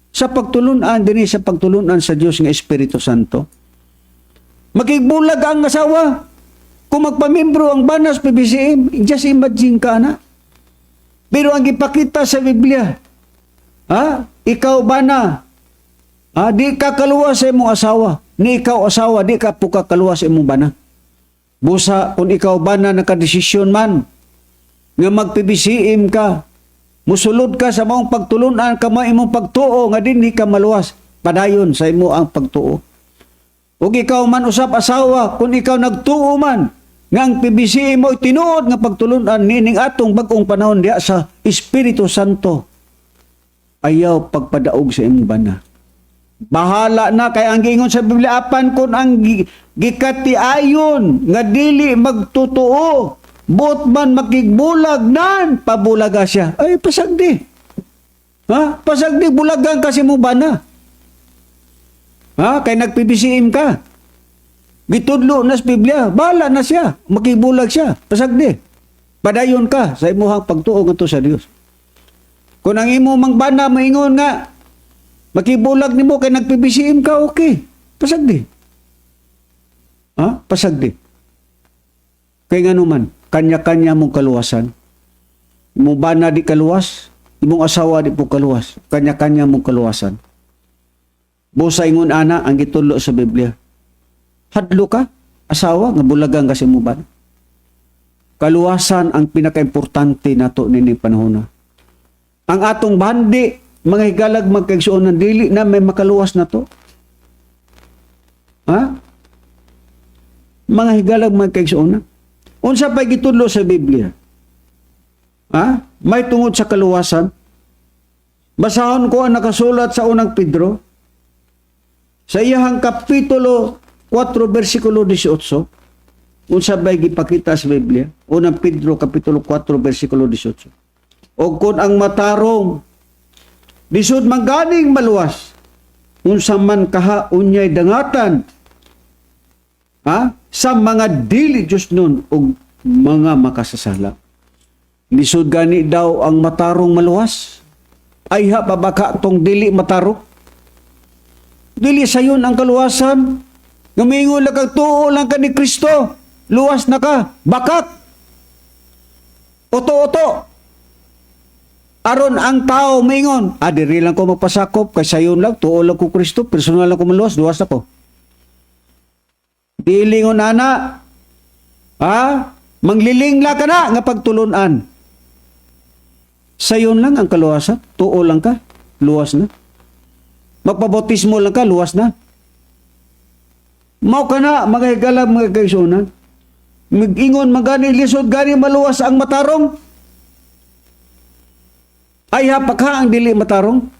sa pagtulunan dinhi sa pagtulunan sa Dios nga Espiritu Santo. Makigbulag ang asawa kung magpamembro ang banas PBCM, just imagine ka na. Pero ang ipakita sa Biblia, ikaw bana, di ka kaluwas sa imong asawa, ni ikaw asawa, di ka po kakaluwas sa imong bana. Busa, kung ikaw bana nakadesisyon man, nga mag-PBCM ka, musulod ka sa maong pagtulunan, kamo imong pagtuo, nga din ka maluwas, padayon sa imo ang pagtuo. Ug ikaw man usap asawa, kung ikaw nagtuo man, nga ang PBCM mo tinuod nga pagtulunan nining atong bag-ong panahon diha sa Espiritu Santo, ayaw pagpadaog sa imong bana. Bahala na kay ang gingon sa Biblia, apan kun ang gikatiayon nga dili magtutuo, but man makigbulag nan, pabulaga siya. Ay pasagdi. Pasagdi bulagan kasi mo bana. Kay nag-PBCM ka. Gitudlo na sa Biblia, bala na siya, makibulag siya, pasagdi. Padayon ka sa imuhang pagtuo ngadto sa Dios. Kung ang imo mang bana maingon nga makibulag nimo kay nag-PBCM ka, okay. Pasagdi. Pasagdi. Kay ngano man, kanya-kanya mong kaluwasan. Imong bana di kaluwas, imong asawa di po kaluwas. Kanya-kanya mong kaluwasan. Busa ingon ana ang gitudlo sa Biblia. Hadlo ka, asawa, nga bulagang kasi mo ba? Kaluwasan ang pinaka-importante nato nining panahon na. Ang atong bandi, mga higalag magkaigsuonan, dili na may makaluwas na to. Mga higalag magkaigsuonan. Unsa pa gitudlo sa Biblia? Ha? May tungod sa kaluwasan. Basahon ko ang nakasulat sa unang Pedro. Sa iyahang kapitulo 4 versikulo 18. Unsa ba'y gipakita sa Biblia? Unang Pedro kapitulo 4 versikulo 18. O kung ang matarong lisod maganing maluwas, unsa man kaha unyay dangatan, ha? Sa mga dili Diyos nun o mga makasasala. Lisod gani daw ang matarong maluwas. Ay ha, babaka tong dili matarong. Dili sayon ang kaluwasan. Gumingon lang kag tuo lang ka ni Kristo. Luwas na ka. Bakak. Oto-oto. Aron ang tao mingon, diri lang ko magpasakop, kay sayon lang, tuo lang ko Kristo, personal lang ko maluwas, luwas na ko. Dilingon ana, manglilingla ka na nga pagtulunan. Sayon lang ang kaluwasan, tuo lang ka, luwas na. Magpabautismo lang ka, luwas na. Mao ka na, mga higala, mga kaisunan. Mag-ingon, magani lisod, gani maluwas ang matarong. Ay hapak ha ang dili matarong.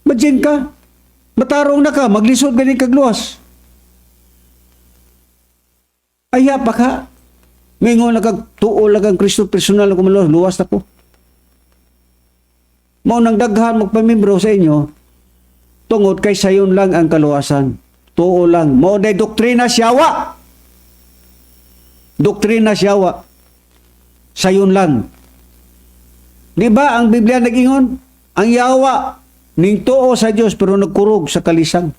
Madyan ka. Matarong na ka, maglisod gani kagluwas. Ay hapak ha. Mingon na kag tuo lang ang Kristo personal ko maluwas, luwas na ko. Mao nang daghan magpamembro sa inyo, tungod kay sayon lang ang kaluwasan. Tuo lang. Mao day doktrina siyawa. Doktrina siyawa. Sayon lang. Di ba ang Biblia nag-ingon? Ang yawa, ning tuo sa Diyos pero nagkurog sa kalisang.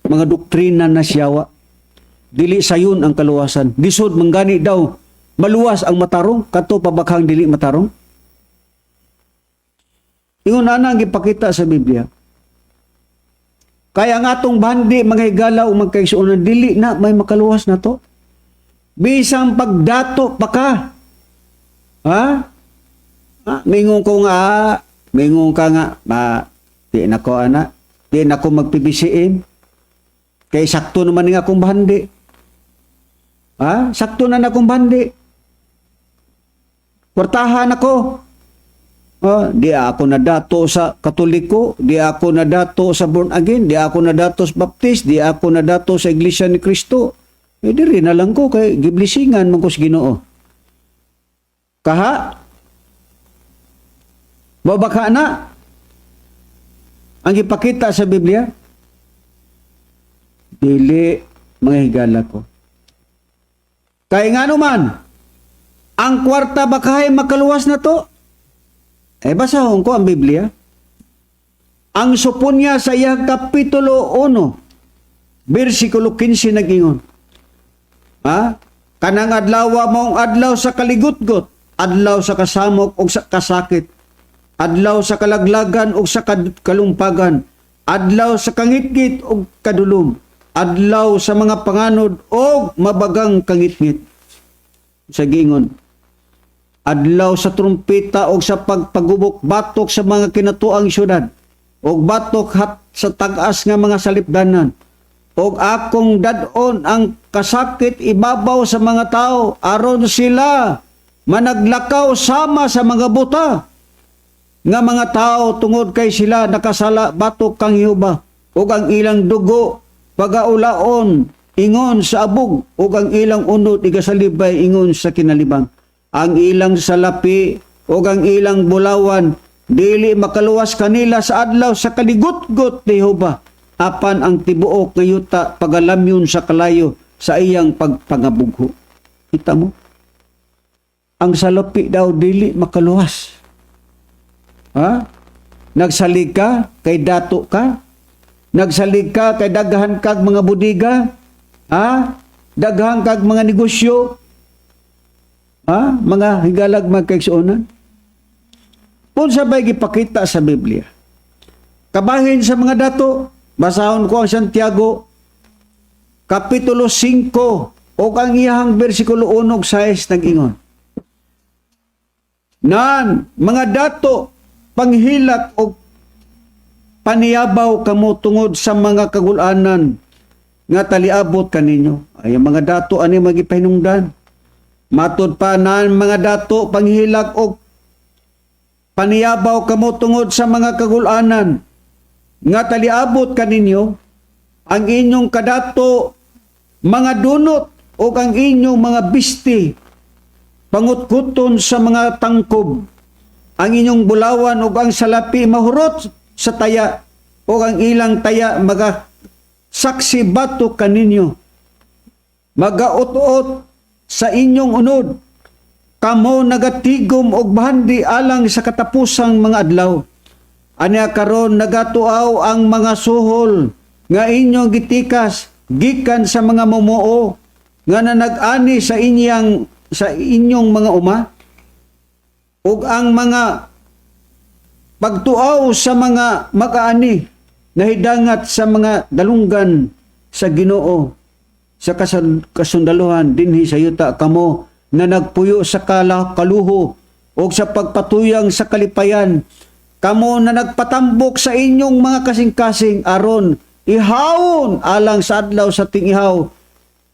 Mga doktrina na siyawa. Dili sayon ang kaluwasan. Lisod manggani daw, maluwas ang matarong, kato pabakhang dili matarong. Ingon na ang ipakita sa Biblia. Kaya nga atong bandi, mga higala o magkaisunan, dili na may makaluwas na to. Bisang pagdato pa ka. Ha? Mingon ko nga, mingon ka nga, di na ko ana, di na ko magpibisiin. Kay sakto naman nga akong bandi. Ha? Sakto na akong bandi. Kwartahan ako. Di ako nadato sa Katoliko, di ako nadato sa born again, di ako nadato sa Baptist, di ako nadato sa Iglesia ni Kristo. Diri na lang ko kay giblisingan man ko sa Ginoo. Kaha? Babaka na ang ipakita sa Biblia. Dili, mga higala ko. Kaya nga naman, ang kwarta bakahay makaluwas na to. Basahon ko ang Biblia. Ang supon niya sa iyang kapitulo 1, versikulo 15 nag-ingon. Kanang adlaw mong adlaw sa kaligutgot, adlaw sa kasamok o sa kasakit, adlaw sa kalaglagan o sa kalumpagan, adlaw sa kangitgit o kadulom, adlaw sa mga panganod o mabagang kangitngit. Sa gingon, adlaw sa trumpeta o sa pagpagubok batok sa mga kinatuang syudad, o batok sa tagas nga mga salipdanan, o akong dadon ang kasakit ibabaw sa mga tao, aron sila managlakaw sama sa mga buta, nga mga tao tungod kay sila nakasala batok kang Jehova, ug ang ilang dugo pagaulaon ingon sa abog, ug ang ilang unod igasalibay ingon sa kinalibang. Ang ilang salapi ug ang ilang bulawan dili makaluwas kanila sa adlaw sa kaligutgot ni Jehova, apan ang tibuok nga yuta pagalamyon sa kalayo sa iyang pagpangabugho. Kita mo? Ang salapi daw dili makaluwas. Nagsalig ka kay dato ka, nagsalig ka kay daghan kag mga budiga, daghan kag mga negosyo, mga higalag magkaigsuonan. Kung sabay gipakita sa Biblia, kabahin sa mga dato, basahon ko ang Santiago kapitulo 5 o ang iyahang versikulo 1 6 nag-ingon. Nan mga dato panghilak o paniyabaw kamo tungod sa mga kagulanan nga taliabot kaninyo. Ay mga dato ani magipahinungdan. Matod pa na mga dato panghilak og paniyabaw kamo tungod sa mga kagulanan nga taliabot kaninyo ang inyong kadato mga dunot o ang inyong mga bisti pangutkuton sa mga tangkob ang inyong bulawan o ang salapi mahurot sa taya o ang ilang taya mga saksi bato kaninyo magaot-ot sa inyong unod kamo nagatigom og bahandi alang sa katapusang mga adlaw. Anya karon nagatuaw ang mga suhol nga inyong gitikas gikan sa mga mumuo nga nanag-ani sa inyong mga uma ug ang mga pagtuaw sa mga mag-aani nahidangat sa mga dalunggan sa Ginoo sa kasundaluhan dinhi sa yuta kamo na nagpuyo sa kaluho o sa pagpatuyang sa kalipayan. Kamo na nagpatambok sa inyong mga kasing-kasing aron ihawon alang sa adlaw sa tingihaw.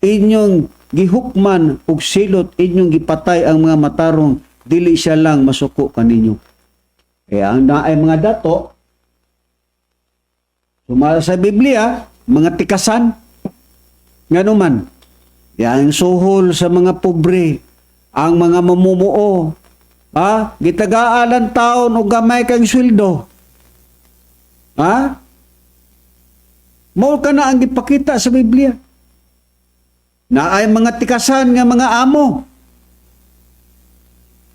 Inyong gihukman og silot, inyong gipatay ang mga matarong, dili siya lang masuko kaninyo. Kaya ang naay mga dato, sumala sa Biblia, mga tikasan, nga naman, yang suhol sa mga pobre, ang mga mamumuo, gitagaalan taon o gamay kang sweldo. Mao ka na ang gipakita sa Biblia. Na ay mga tikasan nga mga amo.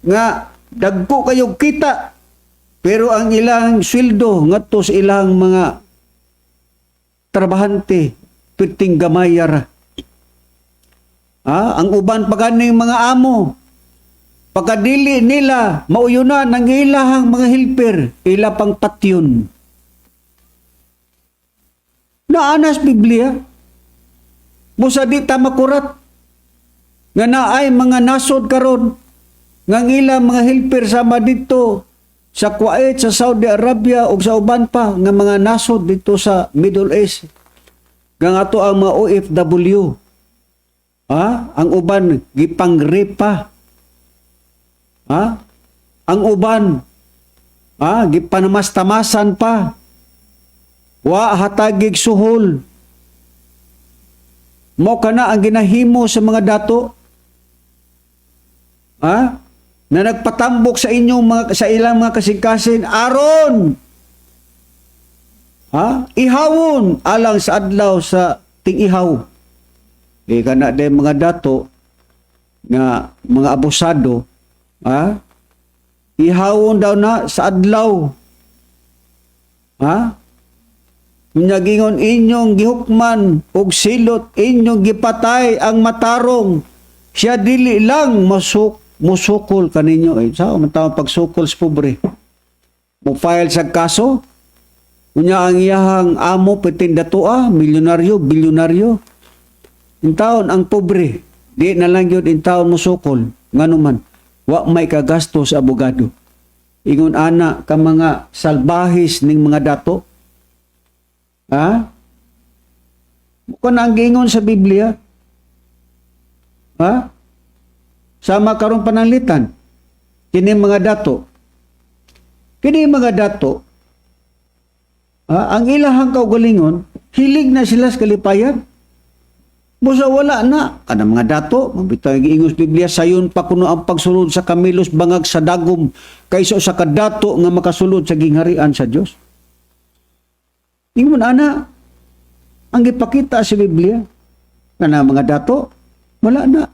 Nga dagko kayog kita. Pero ang ilang sweldo ngadto sa ilang mga trabahante piting gamayara. Ang uban paganing mga amo, pagkadili nila, mauyunan ng ilahang mga helper, ila pang patyon. Naanas Biblia, busa di ta makurat, nga naay mga nasod karon, nga ilang mga helper sama dito, sa Kuwait, sa Saudi Arabia, o sa uban pa, nga mga nasod dito sa Middle East, nga ato ang mga OFW, ang uban gipangripa. Ang uban gipanamass-tamasan pa. Wa hatagig suhol. Mo kana ang ginahimo sa mga dato. Na nagpatambok sa inyong sa ilang mga kasing-kasing aron ihawon alang sa adlaw sa ting-ihaw. Kana de mga dato nga mga abusado, ihawon daw na sa adlaw. Gingon inyong gihukman og silot, inyong gipatay ang matarong, siya dili lang musukol kaninyo. Sao man tawag pagsukol sa pobre? Mo file sa kaso, unya ang iyahang amo pitin datua, milyonaryo, bilyonaryo. Intaon ang pobre, di na lang yun intaon mo sukol. Nganuman, wa may kagasto sa abogado. Ingon ana ka mga salbahis ning mga dato. Kung ang gingon sa Biblia, sama karon pananglitan, kini mga dato. Kini mga dato, ang ilahang kaugalingon, hilig na sila sa kalipayan. Busa wala na. Kada mga dato, mabitaw yung ingos Biblia, sayon pa kuno ang pagsulod sa kamilos bangag sa dagom kaysa sa kadato nga makasulod sa gingharian sa Dios. Ingon ana, ang ipakita sa Biblia, na mga dato, wala na.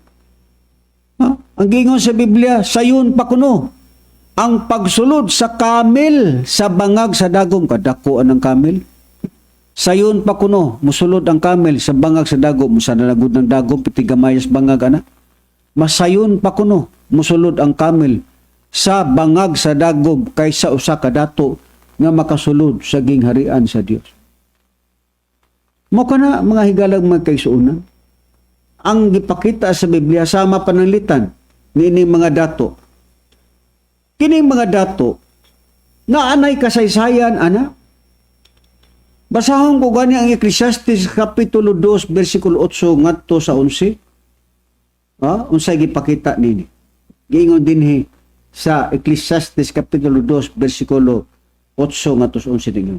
Ang gingon sa Biblia, sayon pa kuno ang pagsulod sa kamil sa bangag sa dagom, kadakuan ng kamil. Sayon pa kuno, musulod ang kamel sa bangag sa dagom, sa nalagod ng dagom, pitigamayas bangag, masayon pa kuno, musulod ang kamel sa bangag sa dagom, kaysa usa ka dato nga makasulod sa gingharian sa Dios. Mo kana mga higalag magkaisuunan, ang gipakita sa Biblia sama pananglitan nini mga dato. Kini mga dato, na anay kasaysayan, Basahon ko gani ang Ecclesiastes Kapitulo 2, versikulo 8 ngadto sa 11. Unsay gipakita nini? Giingon dinhi sa Ecclesiastes Kapitulo 2, versikulo 8 ngadto sa 11 dinhi.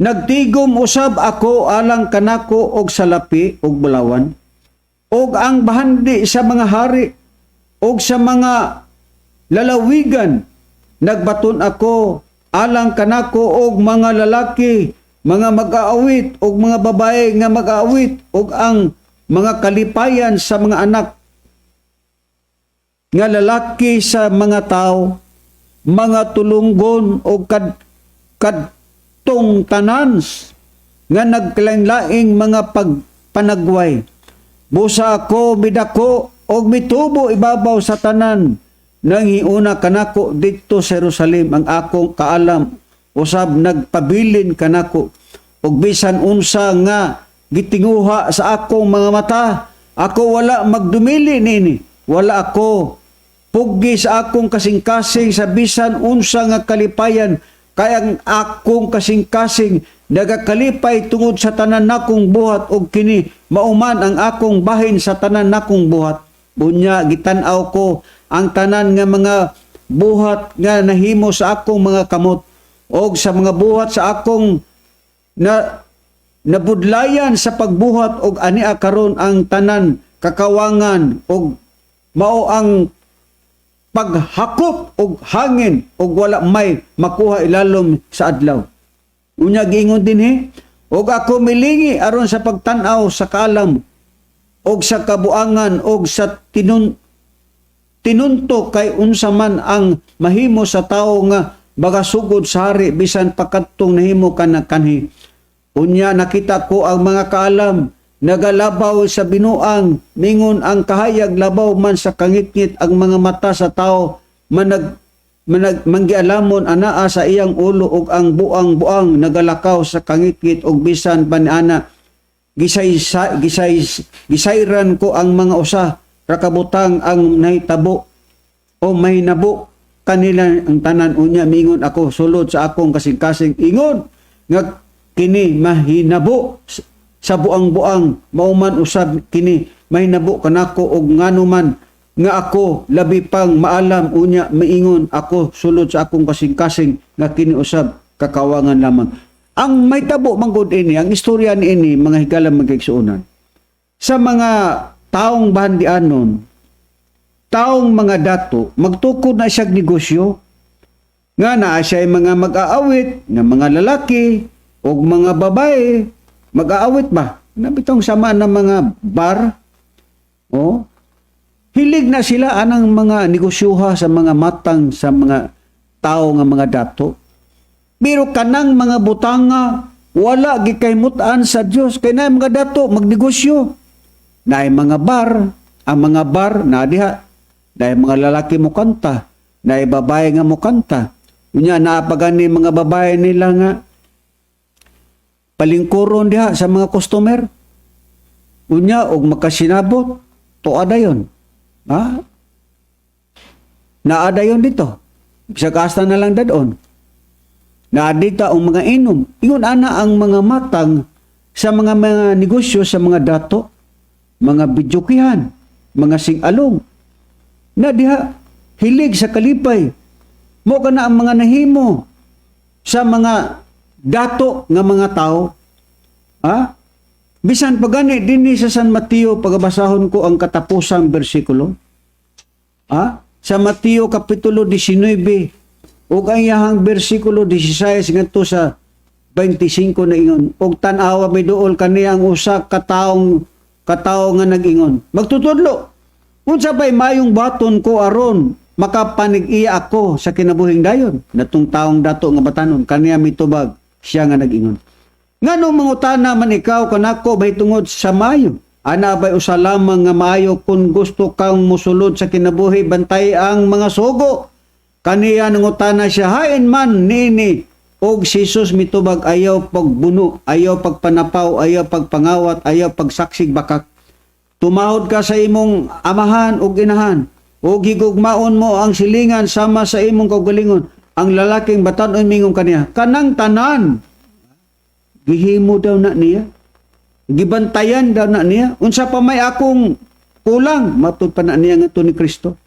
Nagtigom usab ako alang kanako og salapi og bulawan, og ang bahandi sa mga hari, og sa mga lalawigan. Nagbaton ako alang kanako og mga lalaki, mga mag-aawit, og mga babae nga mag-aawit, og ang mga kalipayan sa mga anak nga lalaki sa mga tao, mga tulunggon o kadtong tanan nga naglain-laing mga panagway. Busa ako midako og mitubo ibabaw sa tanan nang hiuna kanako dito sa Jerusalem ang akong kaalam, usab nagpabilin kanako og bisan unsa nga gitinguha sa akong mga mata, ako wala magdumili nini, wala ako puggi sa akong kasing-kasing sa bisan unsa nga kalipayan, kay ang akong kasing-kasing nagakalipay tungod sa tanan nakong buhat, og kini mauman ang akong bahin sa tanan nakong buhat. Bunya gitan-aw ko ang tanan nga mga buhat nga nahimo sa akong mga kamot, og sa mga buhat sa akong nabudlayan sa pagbuhat, og ania karon ang tanan kakawangan, og mao ang paghakop og hangin, og wala may makuha ilalom sa adlaw. Unya giingon dinhi, og ako milingi aron sa pagtan-aw sa kaalam, og sa kabuangan, og sa tinunto kay unsa man ang mahimo sa tawo nga bagasugod sa hari bisan pakadtong nahimo kanhi. Unya nakita ko ang mga kaalam nagalabaw sa binuang, mingon ang kahayag labaw man sa kangitngit, ang mga mata sa tao manggialamon anaa sa iyang ulo, og ang buang-buang nagalakaw sa kangitngit, og bisan paniana gisayran ko ang mga usa rakabutang ang nahitabo o mahinabo kanila ang tanan. Unya mingon ako sulod sa akong kasing-kasing, ingon nga kini mahinabo sa buang-buang, mauman usab kini mahinabo kanako, og nganuman nga ako labi pang maalam. Unya maingon ako sulod sa akong kasing-kasing nga kini usab kakawangan lamang. Ang may tabo manggod ini, ang istorya ni ini mga higala magkaigsuonan sa mga taong bahandianon, taong mga dato, magtukod na siyang negosyo nga naa siya mga mag-aawit nga mga lalaki o mga babae. Mag-aawit ba? Nabitong sama ng mga bar. Hilig na sila anang mga negosyoha sa mga matang sa mga tao nga mga dato. Pero kanang mga butanga, wala gikaymutan sa Dios. Kaya na mga dato magnegosyo. Na mga bar, ang mga bar na diha, na mga lalaki mo kanta, na babae nga mo kanta. Unya naapagani mga babae nila nga palingkuron diha sa mga customer. Unya og makasinabot, tuada yon. Naada yon dito. Bisa kasta na lang dadon. Naadita ang mga inom. Ingon ana ang mga matang sa mga negosyo sa mga dato, mga bidyokihan, mga singalong. Na diha hilig sa kalipay. Mo kana ang mga nahimo sa mga dato nga mga tao. Bisan pagani dinhi sa San Mateo, pagabasahon ko ang katapusang bersikulo. Sa Mateo Kapitulo 19, ug ang iyahang bersikulo 16 ngadto sa 25 na ingon, og tan-awa may duol kaniya ang usa ka tawo nga nag-ingon, magtutudlo, unsa pa'y mayong baton ko aron makapanig-iya ako sa kinabuhing dayon. Natong taong dato nga batanon kaniya mitubag, siya nga nag-ingon, nganong mangutana man ikaw kanako bay tungod sa mayo? Ana bay usa lamang nga maayo, kung gusto kang musulod sa kinabuhi, bantay ang mga sugo. Kaniya nangutana siya, hain man nini, og si Jesus mitubag, ayaw pagbuno, ayaw pagpanapaw, ayaw pagpangawat, ayaw pagsaksig bakak. Tumahod ka sa imong amahan ug inahan, ug higugmaon mo ang silingan sama sa imong kaugalingon. Ang lalaking batan-on mingon kaniya, kanang tanan gihimo daw na niya, gibantayan daw na niya, unsa pa may akong kulang, matud pa na niya nga to ni Kristo.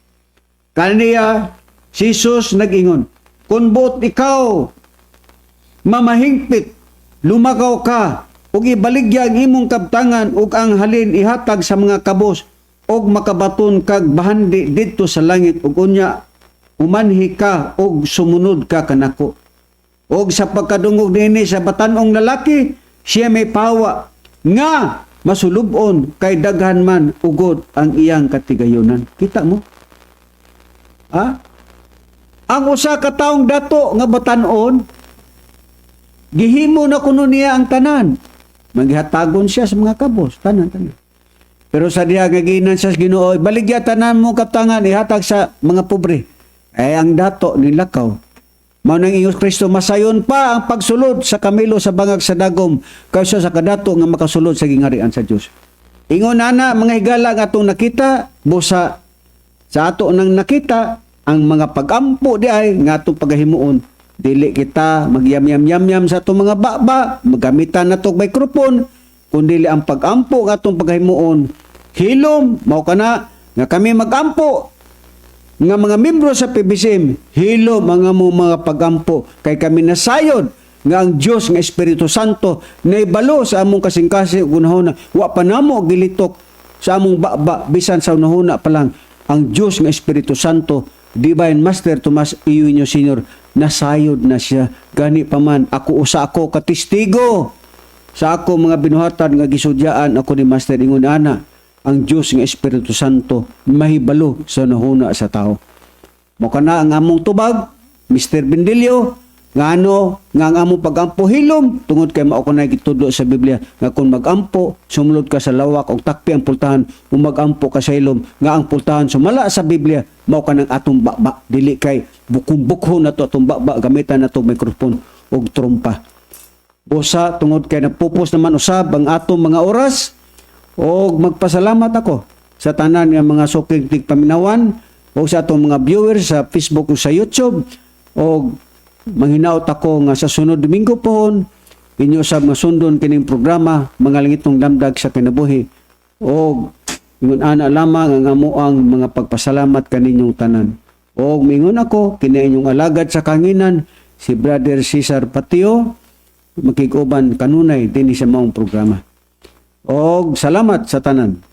Kaniya, si Jesus nag-ingon, kung buot ikaw, mamahingpit, lumagaw ka, ug ibaligya ang imong kabtangan ug ang halin ihatag sa mga kabos, ug makabaton kag bahandi didto sa langit, ug unya umanhi ka ug sumunod ka kanako. Og sa pagkadungog nini sa batanong lalaki, siya may pawa nga masulubon kay daghan man ugod ang iyang katigayunan. Kita mo? Ha? Ang usa ka taong dato nga batanon, gihimo na kuno niya ang tanan. Maghatagon siya sa mga kabos, tanan. Pero sa diha nga ginan siya sa Ginoo, baligya tanan mo kaptangan ihatag sa mga pobre. Ay ang dato nilakaw. Mao nang ingos Kristo, masayon pa ang pagsulod sa kamilo sa bangag sa dagom kaysa sa kadato nga makasulod sa gingarian sa Dios. Ingon ana mga higala nga atong nakita, busa sa ato nang nakita ang mga pagampo di ay nga atong pagahimuon. Dili kita magyam-yam-yam sa atong mga baba, magamitan nato mikrofon, kundi ang pagampo nga atong pagahimuon. Hilom, mao kana nga kami magampo nga mga membro sa PBCM, hilo mga pagampo kay kami nasayod nga ang Dios nga Espiritu Santo naibalo sa among kasing-kasing unahuna, wa pa namo gilitok sa among baba bisan sa unahuna pa lang ang Dios nga Espiritu Santo. Divine Master Tomas Eugenio Sr. nasayod na siya. Gani pa man ako katistigo sa ako mga binuhatan nga gisudyaan ako ni Master ingon ana ang Diyos nga Espiritu Santo mahibalo sa nahuna sa tao. Mo kana ang among tubag, Mr. Bendilio, nga nga ang among pagampo hilom tungod kay mao kanay gitudlo sa Biblia nga kung magampo sumulod ka sa lawak og takpi ang pultahan, kung magampo ka sa hilom nga ang pultahan sumala sa Biblia mao kanang atong baba, dili kay bukong-bukho na to atong baba, gamitan nato mikrofon og trompa. Busa tungod kay napupos naman usab ang atong mga oras. O magpasalamat ako sa tanan ng mga suking tigpaminawan o sa atong mga viewers sa Facebook o sa YouTube. O manghinaot ako nga sa sunod Domingo pohon inyo sa mga sundon kining programa mga langitong damdag sa kinabuhi. O ingon ana lamang ang amuang mga pagpasalamat kaninyong tanan. O mingon ako kini inyong alagad sa kanginan si Brother Cesar Patio makig-uban kanunay dinhi sa maong programa. Og salamat sa tanan.